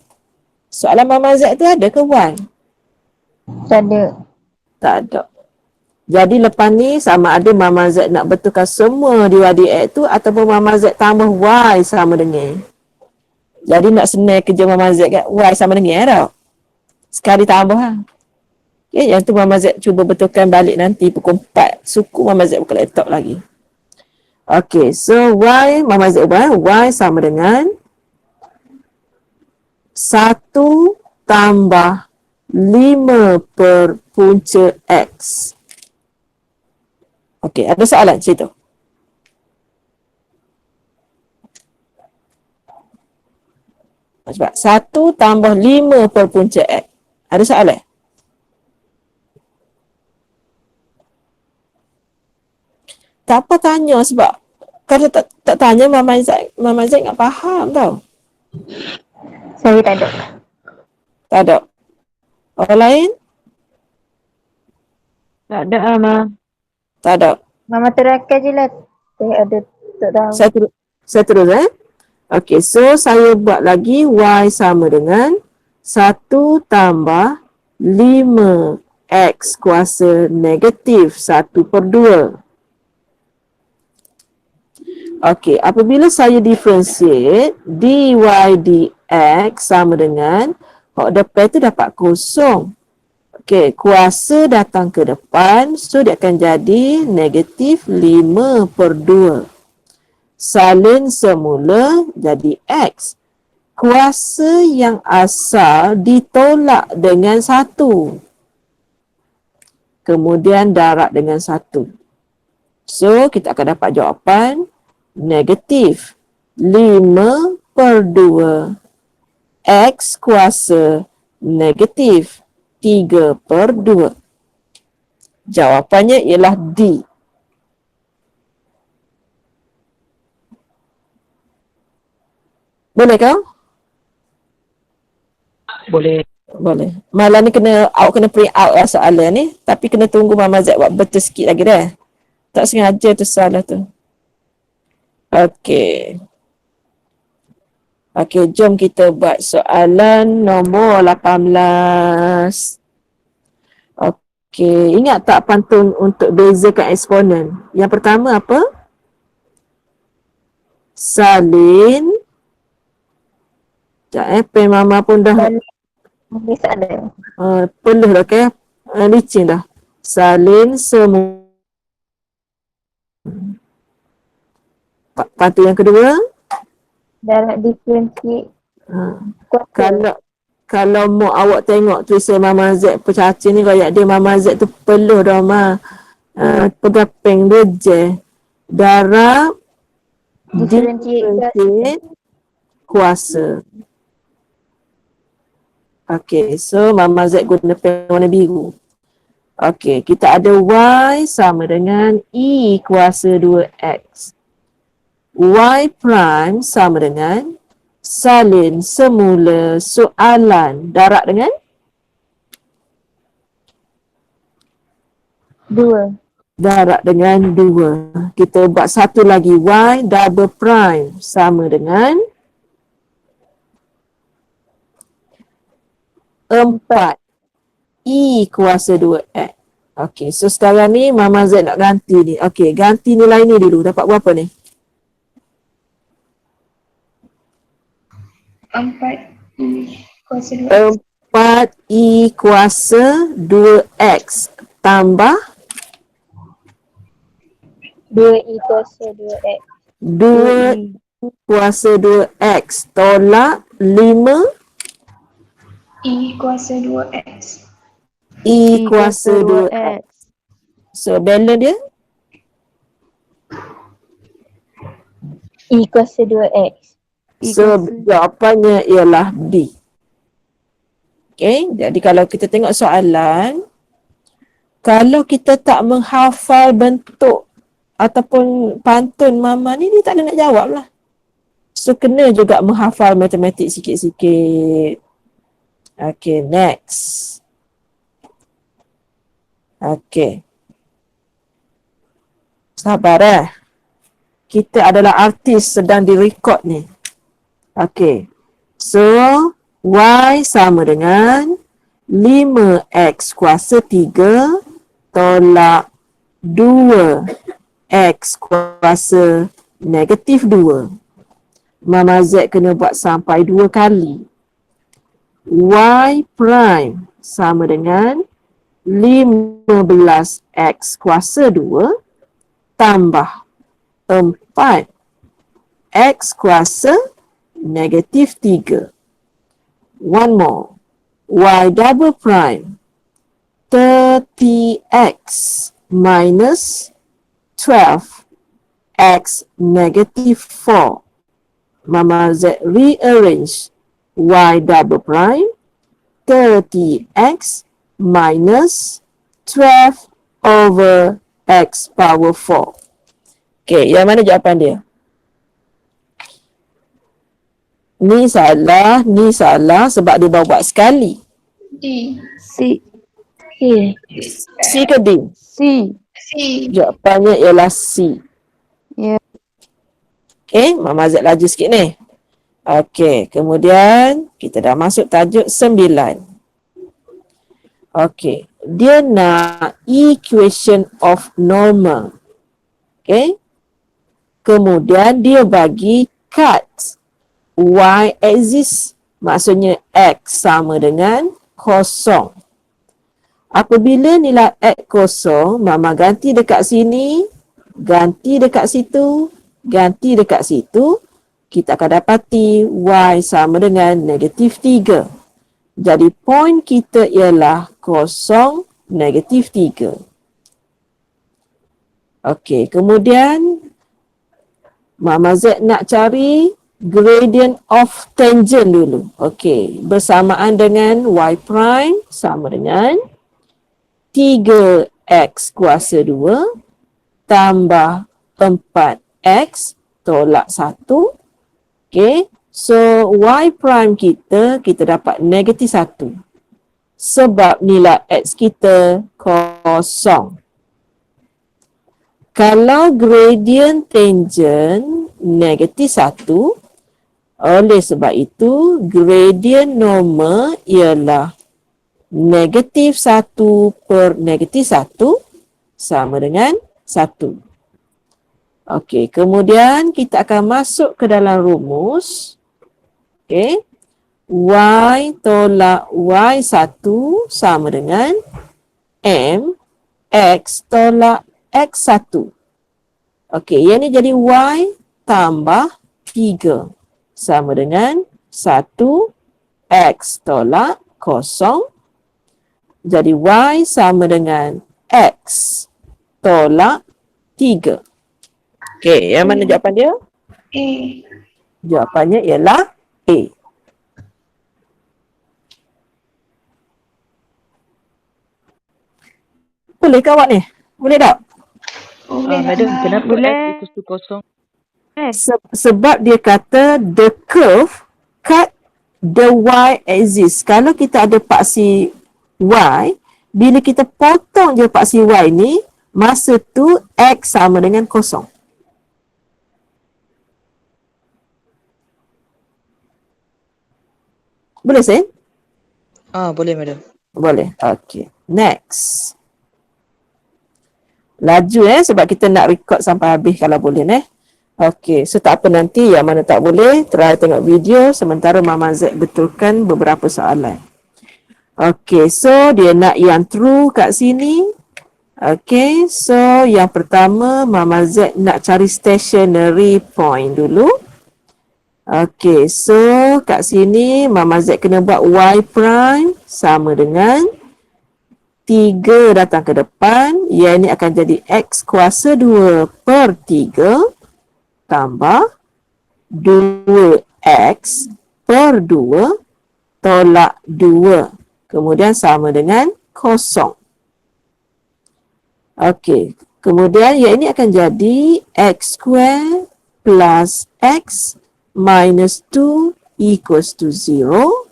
Soalan Mama Z tu ada ke Y? Tak ada. Tak ada. Jadi lepas ni sama ada Mama Z nak betulkan semua diwadi X tu ataupun Mama Z tambah Y sama dengan. Jadi nak senang kerja Mama Z kan, Y sama dengan tau. Sekali tambah lah. Okay, yang tu Mama Z cuba betulkan balik nanti pukul 4. Suku Mama Z buka laptop lagi. Okay, so Y, Mama Z ubah. Y sama dengan 1 tambah 5 per punca X. Okay, ada soalan situ? Cepat. 1 tambah 5 per punca X. Ada soalan? Tak apa tanya sebab kalau tak tanya Mama Z tak faham tau. Saya tak ada. Tak ada. Orang lain? Tak ada Mama. Tak ada. Mama terakan je lah. Saya ada tak tahu. Saya terus Okay, so saya buat lagi Y sama dengan 1 tambah 5 X kuasa negatif 1/2. Okey, apabila saya differentiate dy dx sama dengan hak depan tu dapat kosong. Okey, kuasa datang ke depan, so dia akan jadi negatif 5/2. Salin semula jadi x. Kuasa yang asal ditolak dengan 1. Kemudian darab dengan 1. So, kita akan dapat jawapan negatif 5/2 X kuasa negatif 3/2. Jawapannya ialah D. Boleh kau? Boleh. Boleh. Malam ni awak kena print out lah soalan ni. Tapi kena tunggu Mama Z buat betul sikit lagi dah. Tak sengaja tu salah tu. Okey. Okey, jom kita buat soalan nombor 18. Okey, ingat tak pantun untuk bezakan eksponen? Yang pertama apa? Salin. Sekejap pen Mama pun dah. Bisa ada. Penuh dah okey. Licin dah. Salin semua. Pantun yang kedua. Darab diferensiate. Kalau mau awak tengok tulisan Mama Z percacing ni, kayak dia Mama Z tu peluh dah pegang peng dia je. Darab diferensiate kuasa. Okay, so Mama Z guna pen warna biru. Okay, kita ada Y sama dengan E kuasa 2X. Y prime sama dengan salin semula soalan darab dengan 2. darab dengan 2. Kita buat satu lagi, y double prime sama dengan 4 E kuasa 2X. Okey, so sekarang ni Mama Z nak ganti ni. Okey, ganti nilai ni dulu. Dapat berapa ni? 4 kuasa 2. 4E kuasa 2X tambah 2E kuasa 2X. 2 kuasa 2X tolak 5 E kuasa 2X. E kuasa 2X. So balance dia E kuasa 2X. so jawapannya ialah B. Okay, jadi kalau kita tengok soalan, kalau kita tak menghafal bentuk ataupun pantun Mama ni, dia tak ada nak jawab lah. So kena juga menghafal matematik sikit-sikit. Okay, next. Okay. Sabar kita adalah artis sedang direkod ni. Okay. So, Y sama dengan 5X kuasa 3 tolak 2X kuasa negatif 2. Mama Z kena buat sampai 2 kali. Y prime sama dengan 15X kuasa 2 tambah 4X kuasa negatif 3. One more. Y double prime 30X minus 12X negative 4. Mama Z rearrange Y double prime 30X minus 12 over X power 4. Okay, yang mana jawapan dia? Ni salah sebab dia bawa buat sekali. D. C. C ke D? C. C. Jawapannya ialah C. Ya. Okay, Mama Z laju sikit ni. Okay, kemudian kita dah masuk tajuk 9. Okay, dia nak equation of normal. Okay. Kemudian dia bagi cut Y axis, maksudnya X sama dengan kosong. Apabila nilai X kosong, Mama ganti dekat sini, ganti dekat situ, ganti dekat situ, kita akan dapati Y sama dengan negatif 3. Jadi point kita ialah kosong negatif 3. Okey, kemudian Mama Z nak cari gradient of tangent dulu. Okey, bersamaan dengan Y prime sama dengan 3X kuasa 2 tambah 4X tolak 1. Okey, so Y prime kita dapat negatif 1. Sebab nilai X kita kosong. Kalau gradient tangent negatif 1, oleh sebab itu gradient normal ialah negatif 1 per negatif 1 sama dengan 1. Okey, kemudian kita akan masuk ke dalam rumus. Okey, Y tolak Y1 sama dengan M X tolak X1. Okey, yang ni jadi Y tambah 3 sama dengan 1 X tolak kosong. Jadi Y sama dengan X tolak 3. Okey, yang mana jawapan dia? A. Jawapannya ialah A. Boleh ke awak ni? Boleh tak? Boleh Madam, Mama. kenapa Boleh. X equals to kosong? Sebab dia kata the curve cut the y-axis. Kalau kita ada paksi y, bila kita potong je paksi y ni, masa tu x sama dengan kosong. Boleh, Sen? Boleh, madam. Boleh. Okay. Next. Laju sebab kita nak record sampai habis kalau boleh Okay, so tak apa, nanti yang mana tak boleh try tengok video sementara Mama Z betulkan beberapa soalan. Okay, so dia nak yang true kat sini. Okay, so yang pertama Mama Z nak cari stationary point dulu. Okay, so kat sini Mama Z kena buat y prime sama dengan 3 datang ke depan. Yang ini akan jadi x kuasa 2 per 3 tambah 2x per 2 tolak 2. Kemudian sama dengan kosong. Okey. Kemudian yang ini akan jadi x square plus x minus 2 equals to 0.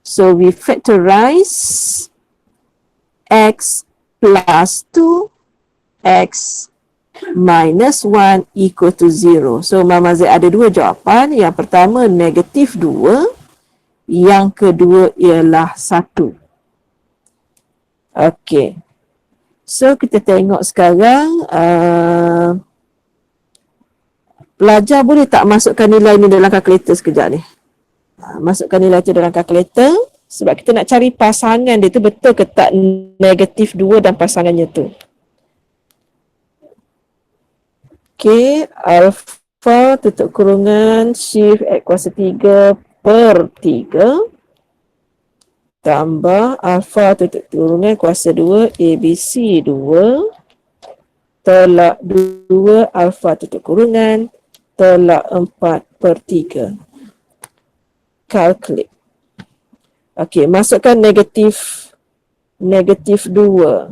So we factorize x plus 2, x minus 1 equal to 0. So Mama Z ada dua jawapan. Yang pertama negatif 2. Yang kedua ialah 1. Okey. So kita tengok sekarang. Pelajar boleh tak masukkan nilai ni dalam kalkulator sekejap ni? Masukkan nilai tu dalam kalkulator. Sebab kita nak cari pasangan dia tu betul ke tak negatif 2 dan pasangannya tu. Okey, alpha tutup kurungan shift x kuasa 3 per 3 tambah alpha tutup kurungan kuasa 2 ABC 2 tolak 2 alpha tutup kurungan tolak 4 per 3. Calculate. Okey, masukkan negatif 2.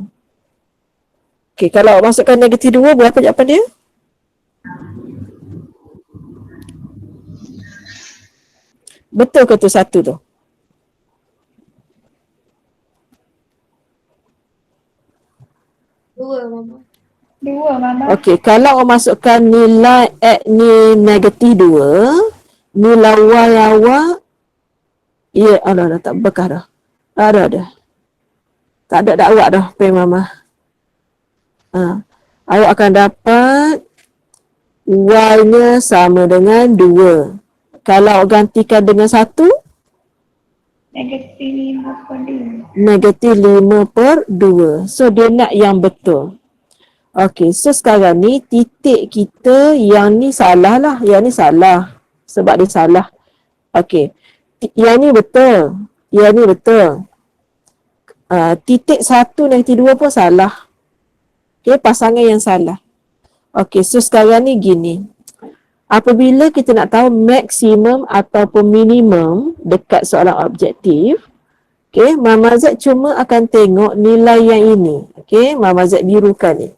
Okey, kalau masukkan negatif 2, berapa jawapan dia? Betul ke tu 1 tu? Dua, Mama. Okey, kalau awak masukkan nilai X ni negatif 2, nilai Y awak, ya, dah tak bekah dah. Dah. Tak ada awak dah, pen Mama. Awak akan dapat Y-nya sama dengan 2. Kalau gantikan dengan 1, Negatif 5 per 2. negatif 5 per 2. So dia nak yang betul. Okey, so sekarang ni titik kita yang ni salah lah. Yang ni salah. Sebab dia salah. Okey, yang ni betul. Yang ni betul. Titik 1 negatif 2 pun salah. Okey, pasangan yang salah. Okey, so sekarang ni gini. Apabila kita nak tahu maksimum ataupun minimum dekat soalan objektif, okey, Mama Z cuma akan tengok nilai yang ini. Okey, Mama Z birukan ni.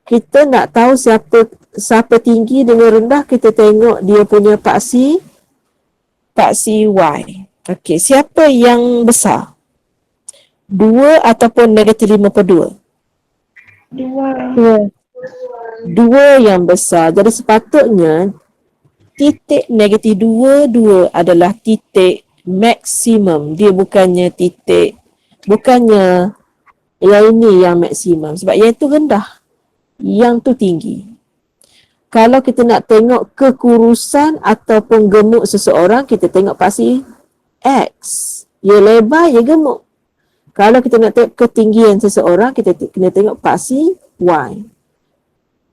Kita nak tahu siapa tinggi dengan rendah, kita tengok dia punya paksi Y. Okey, siapa yang besar? 2 ataupun negatif 5 per 2? 2. 2 yang besar. Jadi sepatutnya titik negatif 2 adalah titik maksimum. Dia bukannya yang ini yang maksimum. Sebab yang itu rendah. Yang tu tinggi. Kalau kita nak tengok kekurusan ataupun gemuk seseorang, kita tengok paksi X. Ia lebar, ia gemuk. Kalau kita nak tengok ketinggian seseorang, kita kena tengok paksi Y.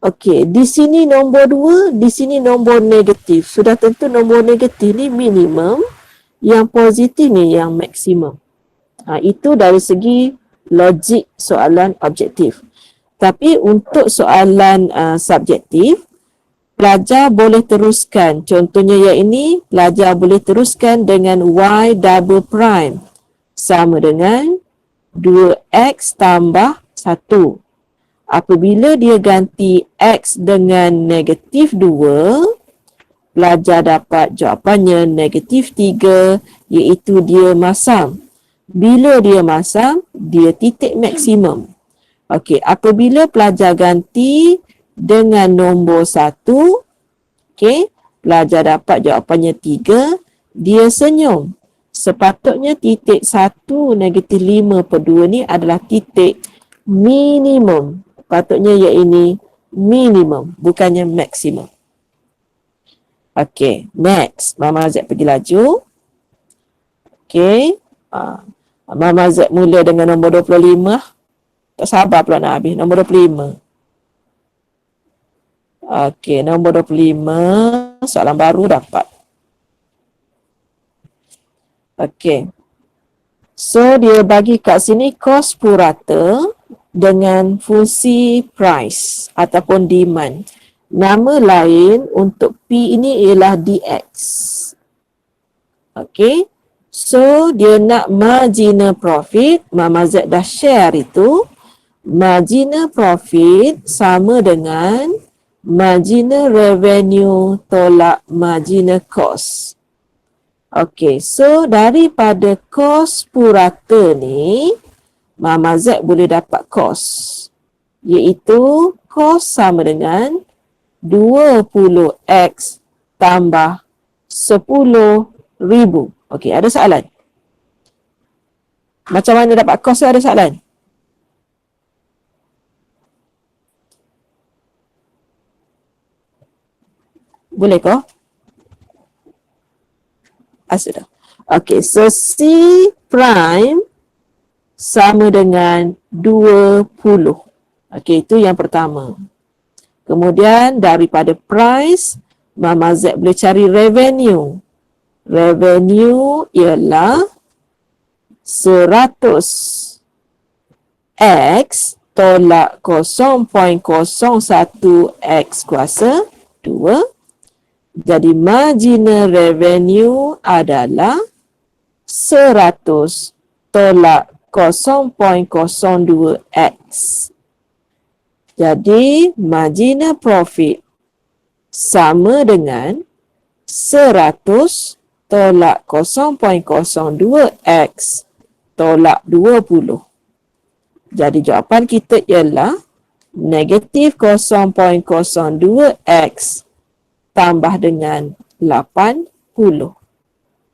Okey, di sini nombor 2, di sini nombor negatif. Sudah tentu nombor negatif ni minimum, yang positif ni yang maksimum. Itu dari segi logik soalan objektif. Tapi untuk soalan subjektif, pelajar boleh teruskan. Contohnya yang ini, pelajar boleh teruskan dengan Y double prime. Sama dengan 2X tambah 1. Apabila dia ganti X dengan negatif 2, Pelajar dapat jawapannya negatif 3, iaitu dia masam. Bila dia masam, dia titik maksimum. Okey, apabila pelajar ganti dengan nombor 1, okey, pelajar dapat jawapannya 3, dia senyum. Sepatutnya titik 1 negatif 5/2 ni adalah titik minimum. Patutnya ia ini minimum, bukannya maksimum. Okey, next. Mama Z pergi laju. Okey. Mama Z mula dengan nombor 25. Tak sabar pula nak habis. Nombor 25. Okey, nombor 25. Soalan baru dapat. Okey. So, dia bagi kat sini kos purata dengan fungsi price ataupun demand. Nama lain untuk P ini ialah DX. Okey. So, dia nak marginal profit. Mama Z dah share itu. Marginal profit sama dengan marginal revenue tolak marginal cost. Okey. So, daripada kos purata ni, Mama Z boleh dapat kos. Iaitu kos sama dengan 20x tambah 10,000. Okey, ada soalan? Macam mana dapat kos tu, ada soalan? Boleh kah? Sudah. Okey, so C prime sama dengan 20. Okey, itu yang pertama. Kemudian daripada price, Mama Z boleh cari revenue. Revenue ialah 100 X tolak 0.01 X kuasa 2. Jadi marginal revenue adalah 100 tolak 0.02 X. Jadi marginal profit sama dengan 100 tolak 0.02 X tolak 20. Jadi jawapan kita ialah negatif 0.02 X tambah dengan 80.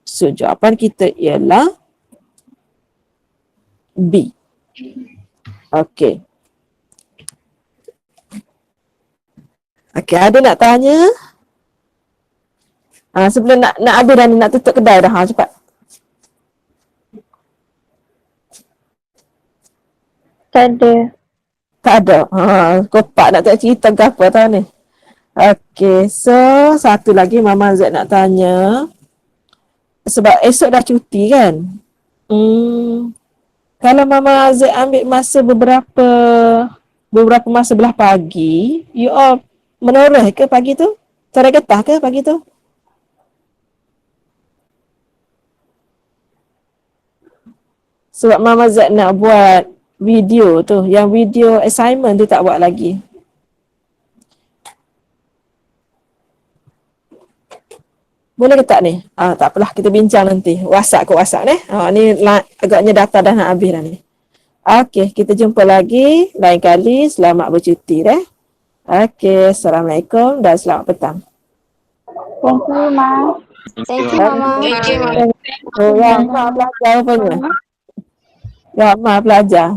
So jawapan kita ialah B. Okey. Okey, ada nak tanya? Sebelum nak habis dah ni, nak tutup kedai dah. Cepat. Tak ada. Tak ada. Kopak nak tak cerita ke apa tahu ni. Okey, so satu lagi Mama Z nak tanya. Sebab esok dah cuti kan? Kalau Mama Z ambil masa beberapa masa belah pagi, you all menoreh ke pagi tu? Tarik getah ke pagi tu? Sebab Mama Z nak buat video tu. Yang video assignment tu tak buat lagi. Boleh ke tak ni? Tak apalah, kita bincang nanti. WhatsApp ke WhatsApp ni. Ni agaknya data dah nak habis dah ni. Okey, kita jumpa lagi lain kali. Selamat bercuti deh. Okey, Assalamualaikum dan selamat petang. Thank you, Ma. Thank you, Mama. Ya, Ma belajar rupanya. Ya, Ma belajar.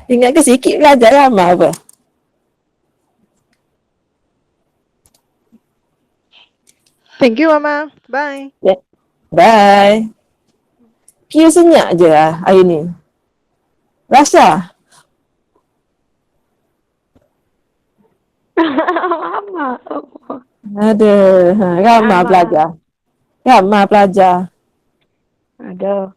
Ingat ke sikit belajar lah Ma apa? Thank you, Mama. Bye. Bye. Q senyap je lah hari ni. Rasa? Mama. Aduh, ramai Ramai. pelajar. Ramai pelajar. Ada.